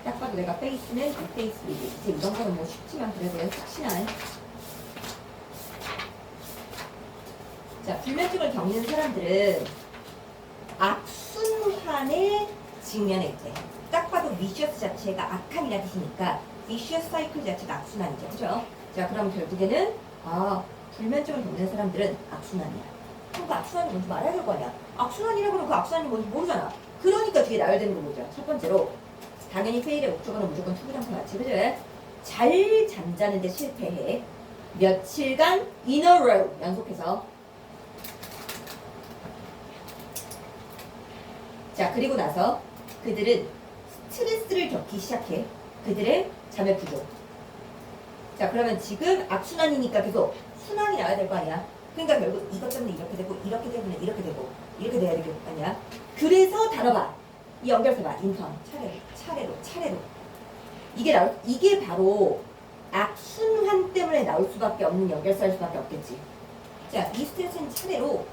딱 봐도 내가 페이스는 이 페이스 리드. 이제 이런 거는 뭐 쉽지만 그래도 확신한. 자, 불면증을 겪는 사람들은 악순환에 직면해 있대. 딱 봐도 vicious 자체가 악함이라는 뜻이니까 vicious cycle 자체가 악순환이죠. 그죠? 자, 그럼 결국에는 불면증을 겪는 사람들은 악순환이야. 그럼 그 악순환이 뭔지 말해야 될 거 아니야. 악순환이라고 그러면 그 악순환이 뭔지 모르잖아. 그러니까 뒤에 나열되는 거 보자. 첫 번째로 당연히 페일의 목적어는 무조건 투부정사 맞지, 그죠? 잘 잠자는데 실패해. 며칠간 in a row 연속해서. 자, 그리고 나서 그들은 스트레스를 겪기 시작해. 그들의 잠의 부족. 자, 그러면 지금 악순환이니까 계속 순환이 나와야 될 거 아니야. 그러니까 결국 이것 때문에 이렇게 되고 이렇게 때문에 이렇게 되고 이렇게 돼야 될 거 아니야. 그래서 다뤄봐. 이 연결서 봐. 인턴 차례로 이게 바로 악순환 때문에 나올 수밖에 없는 연결서일 수밖에 없겠지. 자, 이 스트레스는 차례로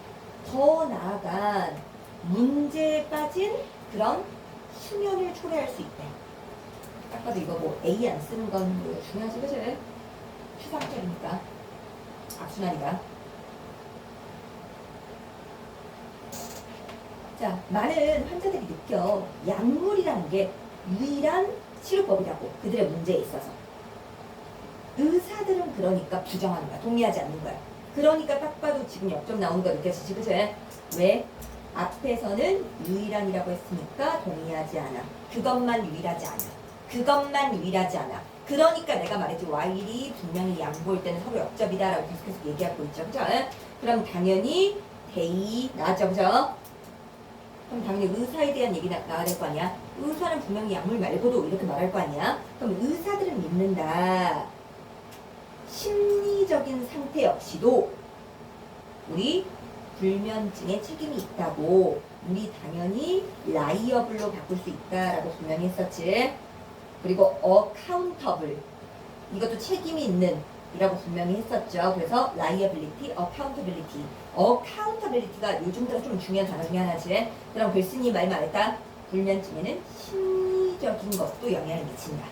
더 나아간 문제에 빠진 그런 수면을 초래할 수 있대. 딱 봐도 이거 뭐 A 안 쓰는 건 뭐 중요하지, 그치? 추상적이니까 악순환이가. 자, 많은 환자들이 느껴 약물이라는 게 유일한 치료법이라고, 그들의 문제에 있어서. 의사들은 그러니까 부정하는 거야. 동의하지 않는 거야. 그러니까 딱 봐도 지금 역점 나오는 거 느껴지지, 그치? 왜? 앞에서는 유일한이라고 했으니까 동의하지 않아. 그것만 유일하지 않아. 그러니까 내가 말했지, 와일이 분명히 양보일 때는 서로 역접이다라고 계속해서 얘기하고 있죠, 그죠? 그럼 당연히 대의 나왔죠, 그죠? 그럼 당연히 의사에 대한 얘기 나와야 될 거 아니야. 의사는 분명히 약물 말고도 이렇게 말할 거 아니야. 그럼 의사들은 믿는다. 심리적인 상태 역시도 우리 불면증에 책임이 있다고, 우리 당연히 라이어블로 바꿀 수 있다라고 분명히 했었지. 그리고 accountable, 이것도 책임이 있는 이라고 분명히 했었죠. 그래서 liability, accountability가 요즘 들어 좀 중요한 단어 중에 하나지. 그럼 글쓴이 말 말했다. 불면증에는 심리적인 것도 영향을 미친다.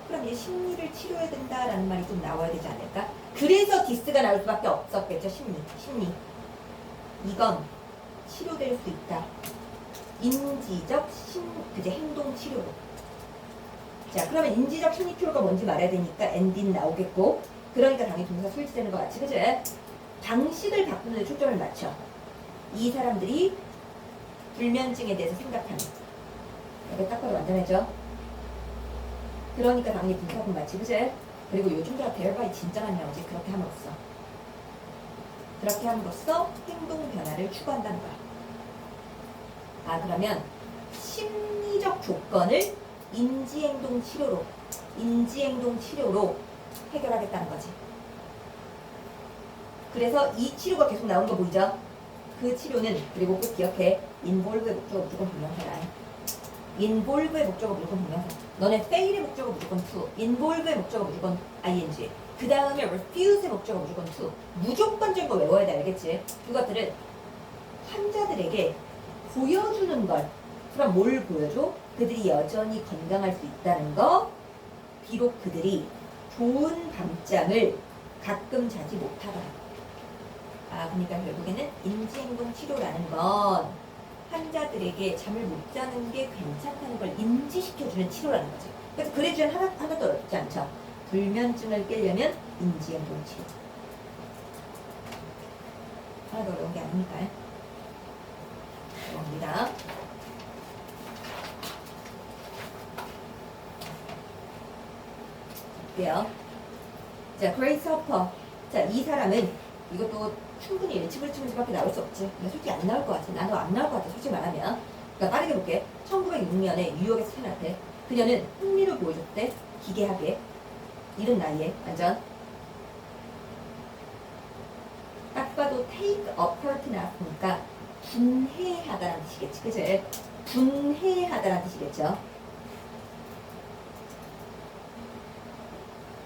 그럼 이 심리를 치료해야 된다라는 말이 좀 나와야 되지 않을까? 그래서 디스가 나올 수밖에 없었겠죠. 심리. 이건 치료될 수 있다. 인지적 행동 치료로. 자, 그러면 인지적 심리 치료가 뭔지 말해야 되니까 엔딘 나오겠고, 그러니까 당연히 동사 수일치되는 거 맞지, 그치? 방식을 바꾸는 데 초점을 맞춰. 이 사람들이 불면증에 대해서 생각하는. 이거 딱 봐도 완전해져. 그러니까 당연히 분석은 맞지, 그치? 그리고 요즘 들어 대열바이 진짜 많이 나오지. 그렇게 함으로써 행동 변화를 추구한다는 거야. 아, 그러면 심리적 조건을 인지행동 치료로 해결하겠다는 거지. 그래서 이 치료가 계속 나온 거 보이죠? 그 치료는, 그리고 꼭 기억해, involve의 목적어 무조건 분명하다. involve의 목적어 무조건 분명하다. 너네 fail의 목적어 무조건 to, involve의 목적어 무조건 ing, 그 다음에 refuse의 목적어 무조건 to. 무조건적인 거 외워야 돼, 알겠지? 그것들은 환자들에게 보여주는 걸. 그럼 뭘 보여줘? 그들이 여전히 건강할 수 있다는 거, 비록 그들이 좋은 밤잠을 가끔 자지 못하더라도. 아, 그러니까 결국에는 인지행동 치료라는 건 환자들에게 잠을 못 자는 게 괜찮다는 걸 인지시켜주는 치료라는 거지. 그래서 그래주면 하나도 어렵지 않죠. 불면증을 깨려면 인지행동 치료. 하나도 어려운 게 아닙니까? 어려웁니다. 볼게요. 자, 그레이스 허퍼. 자, 이 사람은 이것도 충분히 예측을 치는 수밖에 나올 수 없지. 근데 솔직히 안 나올 것 같아. 나도 안 나올 것 같아. 솔직히 말하면. 그러니까 빠르게 볼게. 1906년에 뉴욕에서 태어났대. 그녀는 흥미를 보여줬대. 기괴하게. 이른 나이에 완전. 딱 봐도 take apart 나왔으니까 분해하다라는 뜻이겠지. 그치? 분해하다라는 뜻이겠죠.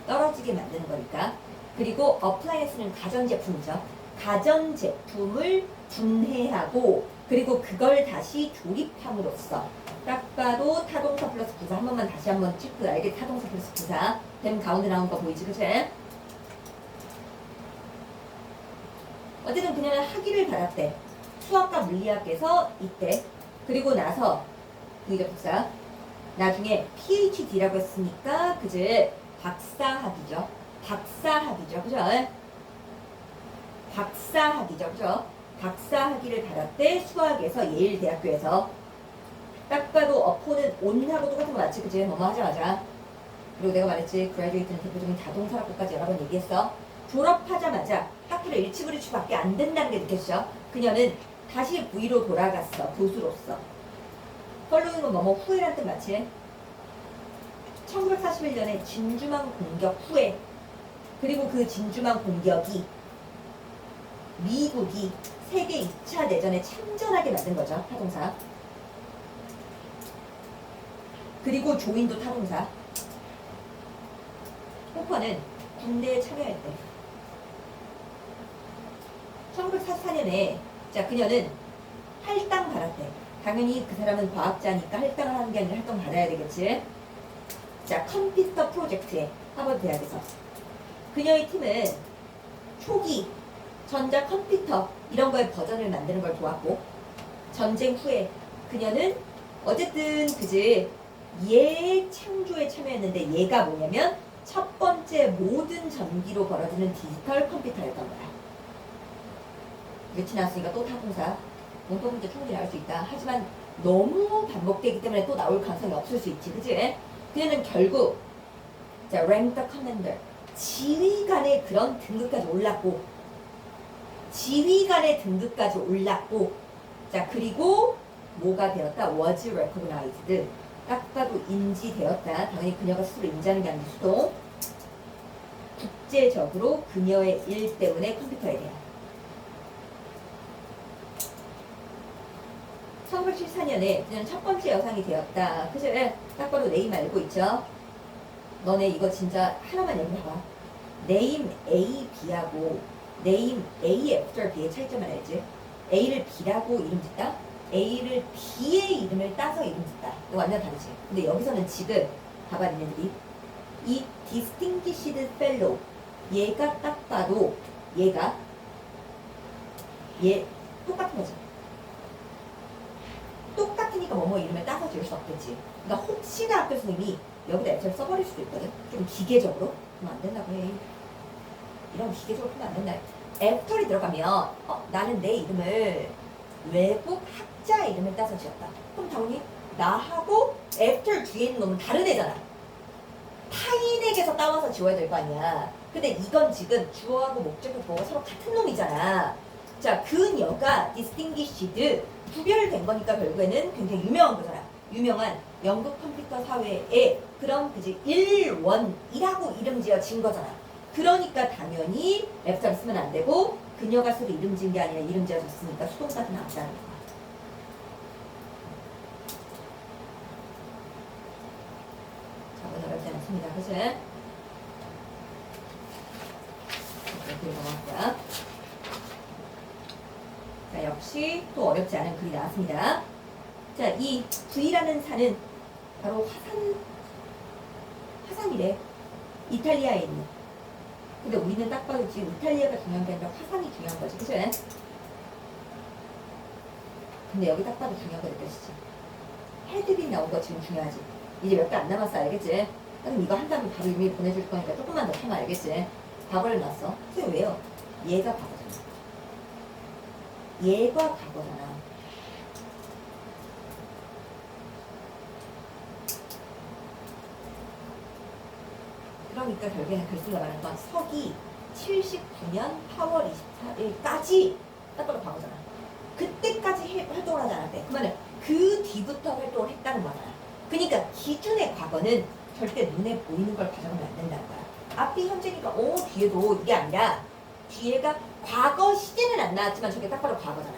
떨어지게 만드는 거니까. 그리고 appliance는 가전제품이죠. 가전제품을 분해하고, 그리고 그걸 다시 조립함으로써. 딱 봐도 타동사 플러스 부사. 한 번만 다시 한번 체크. 알게? 타동사 플러스 부사. 되면 가운데 나온 거 보이지, 그치? 어쨌든 그녀는 학위를 받았대. 수학과 물리학에서 이때. 그리고 나서 이게 복사. 나중에 PhD라고 했으니까 그제 박사학위죠. 그죠? 박사학위죠. 그죠? 박사학위를 받았대. 수학에서 예일대학교에서. 딱 봐도 어포는 온하고 똑같은 거 맞지? 그치? 뭐뭐 하자마자. 그리고 내가 말했지. graduate는 대표적인 다동사라고까지 여러 번 얘기했어. 졸업하자마자 학교를 일치부리치밖에 안 된다는 게 느껴지죠? 그녀는 다시 V로 돌아갔어. 교수로서. following은 뭐뭐 후에란 뜻 맞지? 1941년에 진주만 공격 후에 그리고 그 진주만 공격이 미국이 세계 2차 대전에 참전하게 만든 거죠. 타동사. 그리고 조인도 타동사. 호퍼는 군대에 참여할 때 1944년에 자 그녀는 할당 받았대. 당연히 그 사람은 과학자니까 할당을 하는 게 아니라 할당 받아야 되겠지. 자 컴퓨터 프로젝트에 하버드 대학에서 그녀의 팀은 초기 전자 컴퓨터 이런 거의 버전을 만드는 걸 도왔고 전쟁 후에 그녀는 어쨌든 그지 얘 창조에 참여했는데 얘가 뭐냐면 첫 번째 모든 전기로 벌어지는 디지털 컴퓨터였던 거야. 며칠 나왔으니까 또 타동사 원법 문제 충분히 나올 수 있다. 하지만 너무 반복되기 때문에 또 나올 가능성이 없을 수 있지. 그치? 그녀는 결국 자 rank the commander 지휘관의 그런 등급까지 올랐고 지휘관의 등급까지 올랐고 자 그리고 뭐가 되었다? was recognized 딱 봐도 인지되었다. 당연히 그녀가 스스로 인지하는 게 아니고 수동 국제적으로 그녀의 일 때문에 컴퓨터에 대한 1974년에 그녀는 첫 번째 여성이 되었다. 그죠? 딱 봐도 네임 알고 있죠? 너네 이거 진짜 하나만 얘기해봐. 네임 A, B하고 네임 A, after B의 차이점을 알지? A를 B라고 이름 짓다? A를 B의 이름을 따서 이름 짓다. 이거 완전 다르지. 근데 여기서는 지금 봐봐 니네들이 이 distinguished fellow 얘가 딱 봐도 얘가 얘 똑같은 거지. 똑같으니까 뭐뭐 이름을 따서 지을 수 없겠지. 그러니까 혹시나 학교 선생님이 여기다 애초에 써버릴 수도 있거든. 좀 기계적으로. 그러면 안 된다고 해. 이런 기계적으로 하면 안 된다. 애프터리 들어가면 나는 내 이름을 외국 학자 이름을 따서 지었다. 그럼 당연히 나하고 애프터 뒤에 있는 놈은 다른 애잖아. 타인에게서 따와서 지워야 될 거 아니야. 근데 이건 지금 주어하고 목적어가 서로 같은 놈이잖아. 자, 그녀가 distinguished 구별된 거니까 결국에는 굉장히 유명한 거잖아. 유명한 영국 컴퓨터 사회의 그런 그지 일원이라고 이름 지어진 거잖아. 그러니까 당연히 F자를 쓰면 안 되고 그녀가 스스로 이름 지은 게 아니라 이름 지어졌으니까 수동사는 나오지 않는 거야. 자, 어렵지 않습니다. 그치? 이렇게 넘어갈게요. 자, 역시 또 어렵지 않은 글이 나왔습니다. 자, 이 V라는 산은 바로 화산이래. 이탈리아에 있는. 근데 우리는 딱 봐도 지금 이탈리아가 중요한 게 아니라 화산이 중요한 거지. 그치? 근데 여기 딱 봐도 중요한 거 느껴지지? 헤드비 나온 거 지금 중요하지? 이제 몇 개 안 남았어. 알겠지? 그럼 이거 한 다음에 바로 이미 보내줄 거니까 조금만 더 참아. 알겠지? 과거를 놨어. 그게 왜요? 얘가 과거잖아. 얘가 과거잖아. 그러니까 결국에는 글쓰기가 말하는 건 서기 79년 8월 24일까지 딱 봐도 과거잖아. 그때까지 활동을 하지 않았대. 그러면 그 뒤부터 활동을 했다는 거잖아. 그러니까 기준의 과거는 절대 눈에 보이는 걸 가져가면 안 된다는 거야. 앞이 현재니까 뒤에도 이게 아니라 뒤에가 과거 시제는 안 나왔지만 저게 딱 봐도 과거잖아.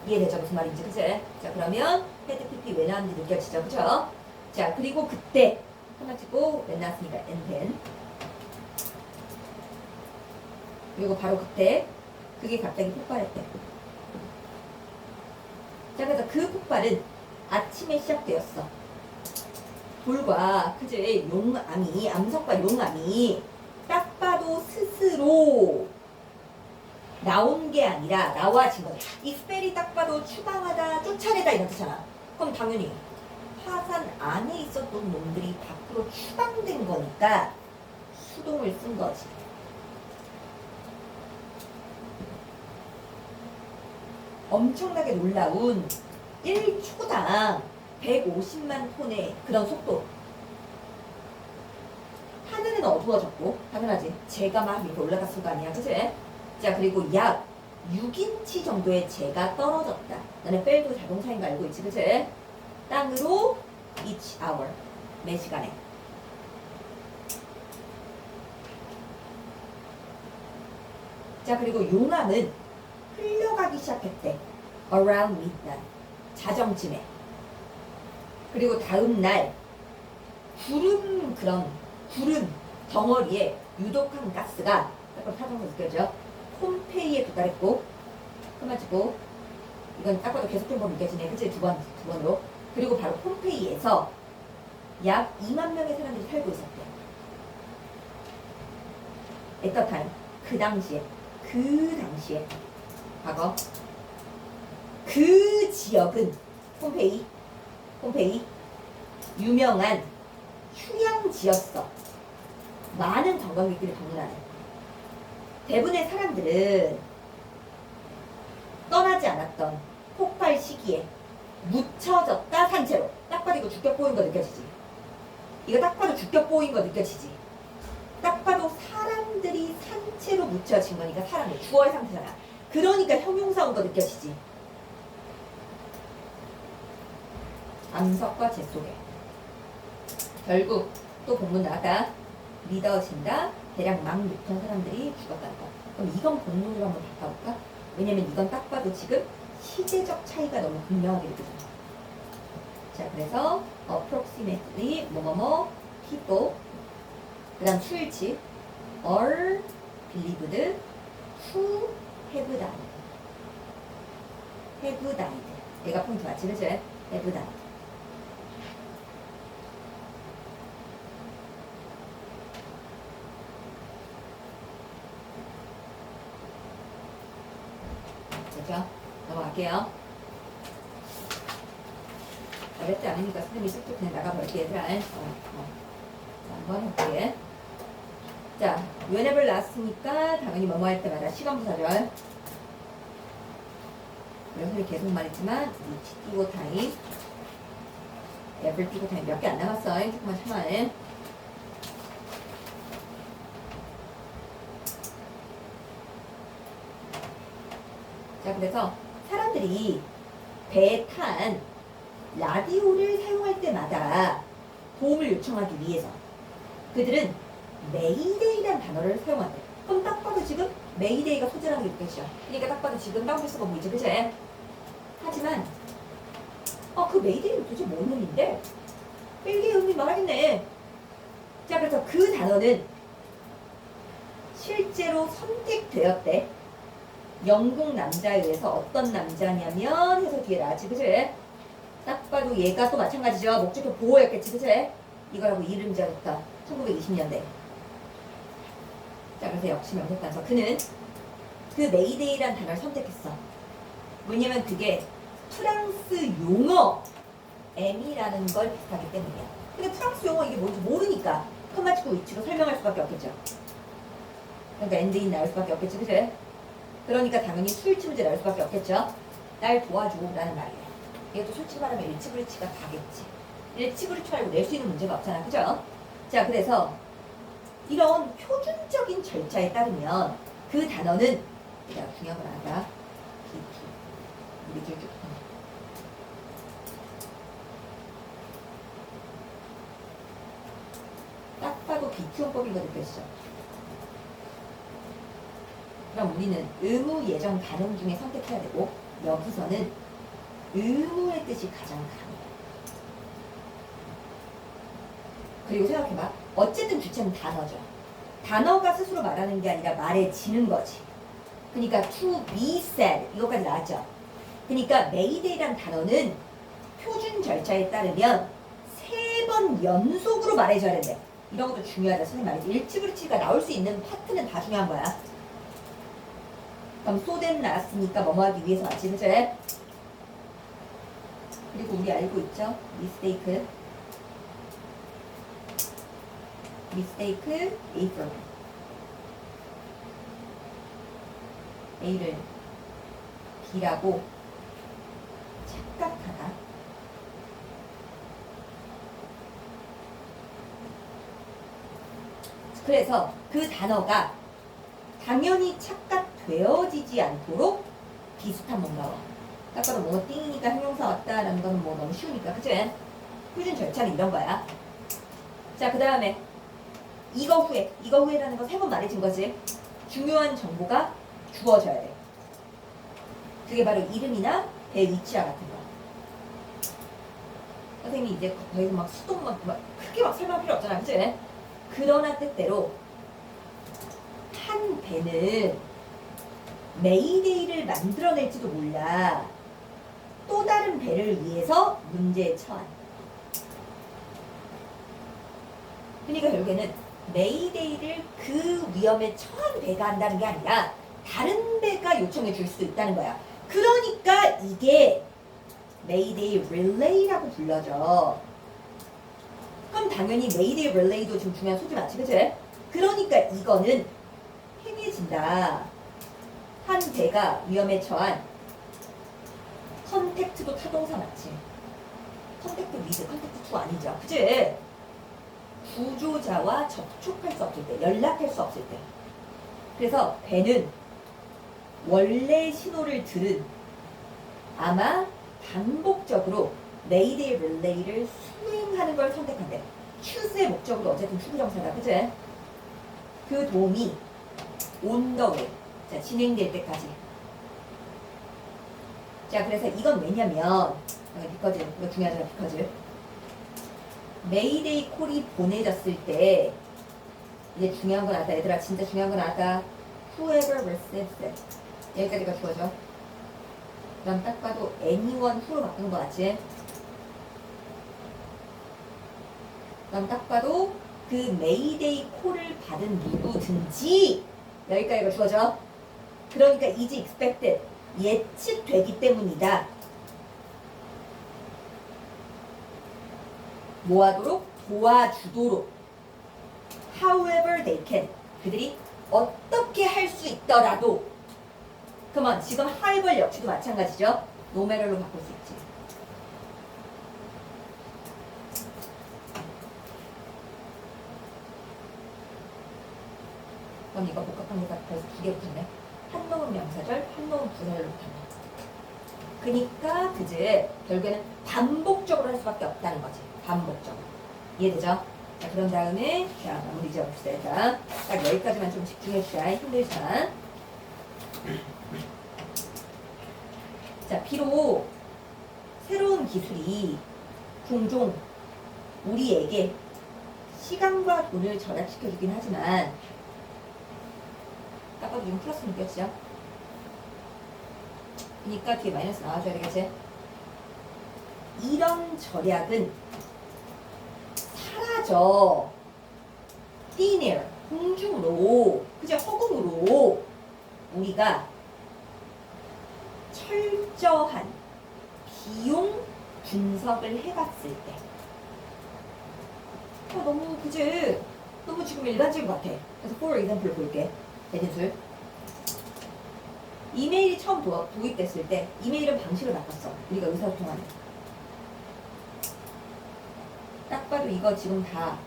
이해되죠? 무슨 말인지. 그치? 자, 그러면 헤드 PP 왜 나왔는지 느껴지죠? 그쵸? 자, 그리고 그때 하나 찍고 왜 나왔으니까 and then 그리고 바로 그때 그게 갑자기 폭발했대. 자, 그래서 그 폭발은 아침에 시작되었어. 돌과 그제 용암이 암석과 용암이 딱 봐도 스스로 나온 게 아니라 나와진 거다. 이 스펠이 딱 봐도 추방하다, 쫓아내다 이런 뜻이잖아. 그럼 당연히 화산 안에 있었던 놈들이 밖으로 추방된 거니까 수동을 쓴 거지. 엄청나게 놀라운 1초당 150만 톤의 그런 속도. 하늘은 어두워졌고 당연하지. 재가 막 위로 올라갔을 거 아니야. 그치? 자, 그리고 약 6인치 정도의 재가 떨어졌다. 너네 벨도 자동차인 거 알고 있지? 그치? 땅으로 each hour. 매 시간에. 자, 그리고 용암은 흘러가기 시작했대. around midnight. 자정쯤에. 그리고 다음 날 구름 덩어리에 유독한 가스가 약간 타정도 느껴져. 폼페이에 도달했고, 그만치고 이건 딱 봐도 계속 좀 느껴지네. 그치? 두 번으로. 그리고 바로 폼페이에서 약 2만 명의 사람들이 살고 있었대. at the time. 그 당시에 과거 그 지역은 폼페이 유명한 휴양지였어. 많은 관광객들이 방문하는. 대부분의 사람들은 떠나지 않았던 폭발 시기에 묻혀졌다 산채로. 딱 봐도 이거 주격 보인 거 느껴지지? 이거 딱 봐도 주격 보인 거 느껴지지? 딱 봐도 사람들이 산채로 묻혀진 거니까 사람이 주어의 상태잖아. 그러니까 형용사 온 거 느껴지지? 암석과 재 속에. 결국 또 본문 나가 믿어진다. 대략 16,000 사람들이 죽었다는 거. 그럼 이건 본문으로 한번 바꿔볼까? 왜냐면 이건 딱 봐도 지금 시대적 차이가 너무 분명하게 느껴져요. 자, 그래서 approximately 뭐뭐뭐 people 그 다음 수일치 all believed who have died. 얘가 포인트 맞지? 그치? have died. 됐죠? 넘어갈게요. 어렵지 않으니까 선생님이 쑥쑥 그냥 나가볼게, 얘들아. 자, 한번 해볼게. 자, whenever last니까 당연히 뭐뭐 할 때마다 시간부사절. 그래서 선생님이 계속 말했지만 each 띄고 타임, every 띄고 타임 몇 개 안 남았어. 조금만 참아해. 자, 그래서 사람들이 배에 탄 라디오를 사용할 때마다 도움을 요청하기 위해서 그들은 메이데이라는 단어를 사용한대. 그럼 딱 봐도 지금 메이데이가 소재라는 게 느껴지죠. 그러니까 딱 봐도 지금 따블스가 보이죠, 그치? 하지만 그 메이데이는 도대체 뭔 의미인데? 벨기에 의미 말하겠네. 자, 그래서 그 단어는 실제로 선택되었대. 영국 남자에 의해서. 어떤 남자냐면 해서 뒤에 나왔지, 그치? 딱 봐도 얘가 또 마찬가지죠. 목적표 보호였겠지, 그치? 이거라고 이름 지어줬다. 1920년대. 자, 그래서 역시 명색단서. 그는 그 메이데이란 단어를 선택했어. 왜냐면 그게 프랑스 용어 M이라는 걸 비슷하기 때문이야. 근데 프랑스 용어 이게 뭔지 모르니까 컴마치고 위치로 설명할 수밖에 없겠죠. 그러니까 엔드인 나올 수밖에 없겠지, 그치? 그러니까 당연히 수일치 문제 나올 수밖에 없겠죠. 날 도와줘라는 말이에요. 이게 또 솔직히 말하면 일치불치가 다겠지. 일치불치 말고 낼 수 있는 문제가 없잖아, 그죠? 자, 그래서 이런 표준적인 절차에 따르면 그 단어는 내가 중요한 건 알아. 우리 줄줄. 딱 봐도 비투어법인 거 느껴지죠? 그럼 우리는 의무, 예정, 가능 중에 선택해야 되고 여기서는 의무의 뜻이 가장 강해요. 그리고 생각해봐. 어쨌든 주체는 단어죠. 단어가 스스로 말하는 게 아니라 말해지는 거지. 그러니까 to be said 이거까지 나왔죠. 그러니까 메이데이란 단어는 표준 절차에 따르면 3번 연속으로 말해줘야 된대. 이런 것도 중요하다. 선생님 말이지. 일치불치가 나올 수 있는 파트는 다 중요한 거야. 그럼 소된 나왔으니까 뭐뭐 하기 위해서 맞지, 그치? 그리고 우리 알고 있죠? mistake, A for A를 B라고 착각하다. 그래서 그 단어가 당연히 착각되어지지 않도록 비슷한 뭔가와. 아까도 뭐 띵이니까 형용사 왔다라는 건 뭐 너무 쉬우니까, 그치? 표준 절차는 이런 거야. 자, 그 다음에 이거 후에라는 거 세 번 말해준 거지. 중요한 정보가 주어져야 돼. 그게 바로 이름이나 배 위치와 같은 거. 선생님이 이제 거기서 막 수동 막 크게 막 설명할 필요 없잖아, 그치? 그러나 뜻대로 한 배는 메이데이를 만들어낼지도 몰라. 또 다른 배를 위해서 문제에 처한. 그러니까 결국에는 메이데이를 그 위험에 처한 배가 한다는 게 아니라 다른 배가 요청해 줄 수도 있다는 거야. 그러니까 이게 메이데이 릴레이라고 불러져. 그럼 당연히 메이데이 릴레이도 좀 중요한 소지 맞지, 그치? 그러니까 이거는 행해진다. 한 배가 위험에 처한. 컨택트도 타동사 맞지? 컨택트 위드, 컨택트 투 아니죠, 그치? 구조자와 접촉할 수 없을 때, 연락할 수 없을 때. 그래서 배는 원래 신호를 들은 아마 반복적으로 메이데이 릴레이를 수행하는 걸 선택한대. 추스의 목적으로 어쨌든 추구정사다, 그치? 그 도움이 on the way, 자, 진행될 때까지. 자, 그래서 이건 왜냐면 because, 이거 중요하잖아, because. 메이데이 콜이 보내졌을 때 이제 중요한 건 알았다, 얘들아. 진짜 중요한 건 알았다. whoever receives it, 여기까지가 주어져. 그럼 딱 봐도 anyone who로 바꾸는 거 같지? 그럼 딱 봐도 그 메이데이 콜을 받은 누구든지 여기까지가 주어져. 그러니까 is expected, 예측되기 때문이다. 뭐하도록? 도와주도록. However they can, 그들이 어떻게 할 수 있더라도. 그러면 지금 however 역시도 마찬가지죠. no matter로 바꿀 수 있지. 그럼 이거 복합한 게 벌써 두 개 붙었네. 한놈은 명사절, 한놈은 부사절로 붙었네. 그니까 그지 결국에는 반복적으로 할 수밖에 없다는 거지. 반복적으로. 이해되죠? 자, 그런 다음에 자, 마무리 지어봅시다. 일단 딱 여기까지만 좀 집중해주자. 힘들지만. 자, 비록 새로운 기술이 종종 우리에게 시간과 돈을 절약시켜주긴 하지만 아까도 좀 플러스 느꼈죠? 그러니까 뒤에 마이너스 나와줘야 되겠지? 이런 절약은 사라져. thin air, 공중으로, 그죠? 허공으로 우리가 철저한 비용 분석을 해봤을 때. 너무 그지? 너무 지금 일반적인 것 같아. 그래서 for example 볼게. 대진술. 이메일이 처음 도입됐을 때 이메일은 방식을 바꿨어. 우리가 의사소통하는. 딱 봐도 이거 지금 다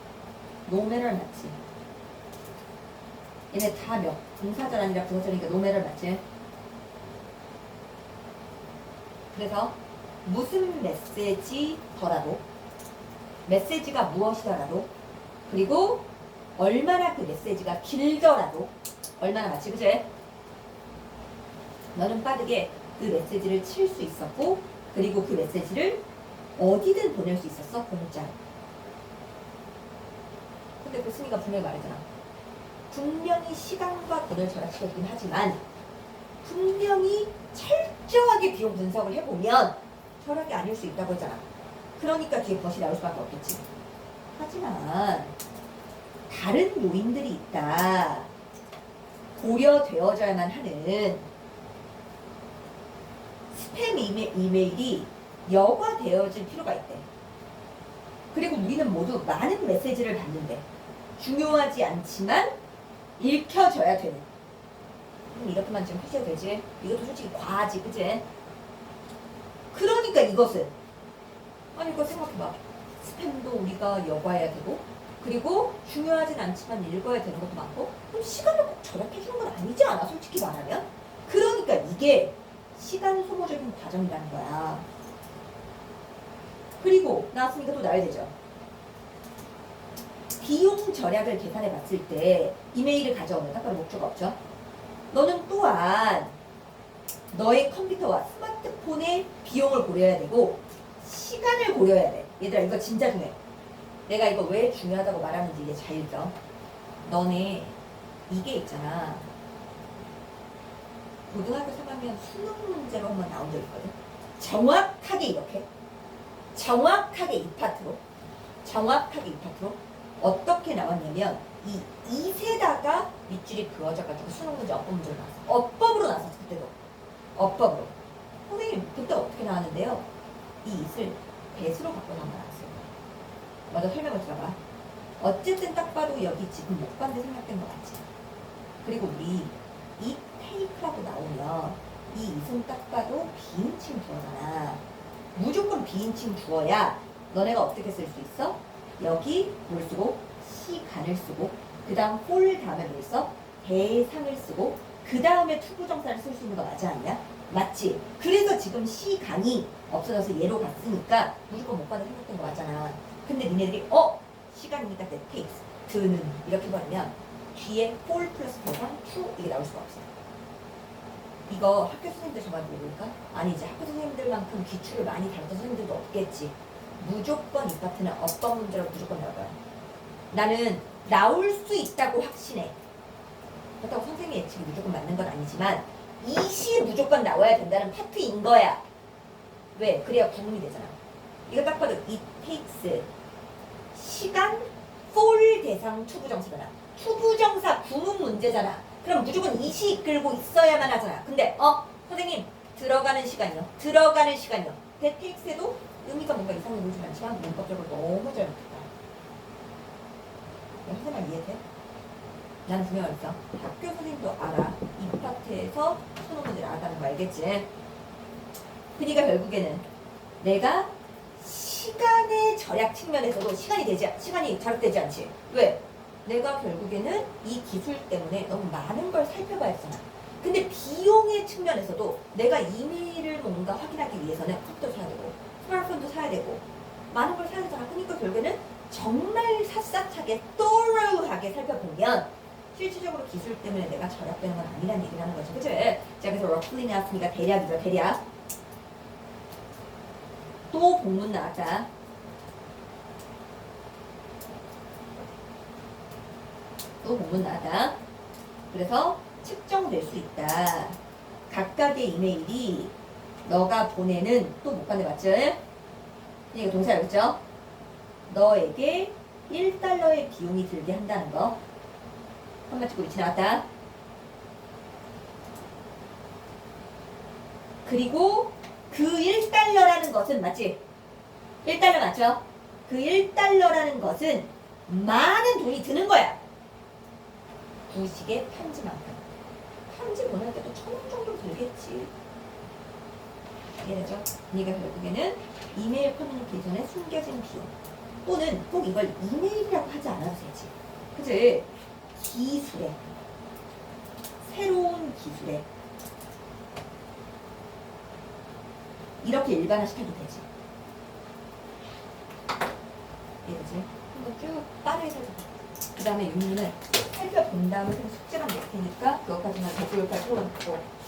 노매럴 맞지? 얘네 다 몇? 동사절 아니라 부사절이니까 노매럴 맞지? 그래서 무슨 메시지더라도, 메시지가 무엇이더라도, 그리고 얼마나 그 메시지가 길더라도, 얼마나 맞지, 그치? 너는 빠르게 그 메시지를 칠 수 있었고, 그리고 그 메시지를 어디든 보낼 수 있었어, 공짜로. 근데 그 승희가 분명히 말했잖아. 분명히 시간과 돈을 절약시켜주긴 하지만 분명히 철저하게 비용 분석을 해보면 절약이 아닐 수 있다고 했잖아. 그러니까 뒤에 벗이 나올 수밖에 없겠지. 하지만 다른 요인들이 있다. 고려되어져야만 하는. 스팸 이메일이 여과되어질 필요가 있대. 그리고 우리는 모두 많은 메시지를 받는데 중요하지 않지만 읽혀져야 되는. 이렇게만 지금 하셔도 되지. 이것도 솔직히 과하지, 그치? 그러니까 그러니까 이것은 아니 이거 생각해봐. 스팸도 우리가 여과해야 되고 그리고 중요하진 않지만 읽어야 되는 것도 많고 그럼 시간을 꼭 절약해 주는 건 아니지 않아? 솔직히 말하면. 그러니까 이게 시간 소모적인 과정이라는 거야. 그리고 나왔으니까 또 나와야 되죠. 비용 절약을 계산해 봤을 때 이메일을 가져오면 딱 바로 목표가 없죠. 너는 또한 너의 컴퓨터와 스마트폰의 비용을 고려해야 되고 시간을 고려해야 돼. 얘들아 이거 진짜 중요해. 내가 이거 왜 중요하다고 말하는지 이게 잘 읽어. 너네 이게 있잖아. 고등학교 3학년 수능 문제로 한번 나온 적 있거든. 정확하게 이렇게. 정확하게 이 파트로. 정확하게 이 파트로. 어떻게 나왔냐면 이 2세다가 밑줄이 그어져가지고 수능 문제 어법 문제로 나왔어. 어법으로 나왔어. 그때도. 어법으로. 선생님 그때 어떻게 나왔는데요? 이 it을 배수로 바꿔 나왔어요. 먼저 설명을 들어봐. 어쨌든 딱 봐도 여기 지금 목반대 생략된 거 맞지? 그리고 우리 이 테이크라고 나오면 이 it은 딱 봐도 비인칭 주어잖아. 무조건 비인칭 주어야 너네가 어떻게 쓸 수 있어? 여기 뭘 쓰고 시간을 쓰고 그 다음 홀 다음에 뭘 써? 대상을 쓰고 그 다음에 투부정사를 쓸 수 있는 거 맞지 않냐? 맞지? 그래서 지금 시간이 없어져서 얘로 갔으니까 무조건 목반대 생략된 거 맞잖아. 근데 니네들이 시간이니까 내 takes 드는 이렇게 버리면 뒤에 홀 플러스 대상 to 이게 나올 수가 없어. 이거 학교 선생님들 정말 모를까? 아니지. 학교 선생님들만큼 기출을 많이 다뤘던 선생님들도 없겠지. 무조건 이 파트는 어떤 문제로 무조건 나올 거야. 나는 나올 수 있다고 확신해. 그렇다고 선생님의 예측이 무조건 맞는 건 아니지만 이시 무조건 나와야 된다는 파트인 거야. 왜? 그래야 구문이 되잖아. 이거 딱 봐도 it takes 시간 for 대상 투부정사잖아. 투부정사 구문 문제잖아. 그럼 무조건 이시 이끌고 있어야만 하잖아. 근데 선생님 들어가는 시간이요. 들어가는 시간이요. that takes에도 의미가 뭔가 이상해 보이진 않지만 문법적으로 너무 잘 맞겠다. 선생님 이해돼? 나는 분명히 있어. 학교 선생님도 알아. 이 파트에서 수능 문제를 알았다는 거 알겠지? 그러니까 결국에는 내가 시간의 절약 측면에서도 시간이 절약되지 않지. 왜? 내가 결국에는 이 기술 때문에 너무 많은 걸 살펴봐야 되잖아. 근데 비용의 측면에서도 내가 이메일을 뭔가 확인하기 위해서는 컴퓨터 사야 되고 스마트폰도 사야 되고 많은 걸 사야 되잖아. 그러니까 결국에는 정말 샅샅하게 thorough하게 살펴보면 실질적으로 기술 때문에 내가 절약되는 건 아니라는 얘기를 하는 거지. 그치? 자, 그래서 roughly 나왔으니까 대략이죠. 대략. 또 복문 나왔다. 또 복문 나왔다. 그래서 측정될 수 있다. 각각의 이메일이 너가 보내는 또 목반대 맞죠? 이거 동사였죠? 너에게 1달러의 비용이 들게 한다는 거. 한번 찍고 위치 나왔다. 그리고 그 1달러라는 것은 맞지? 1달러 맞죠? 그 1달러라는 것은 많은 돈이 드는 거야. 구식의 편지만큼. 편지 보낼 때도 1,000원 정도 들겠지. 이해되죠? 그러니까 결국에는 이메일 커뮤니케이션에 숨겨진 비용 또는 꼭 이걸 이메일이라고 하지 않아도 되지. 그치? 기술에 새로운 기술에 이렇게 일반화시켜도 되지. 이해되지? 한번 쭉 빠르게 살펴봐. 그 다음에 윤리는 살펴본 다음에 숙제만 낼 테니까 그것까지만 댓글까지 풀어놓고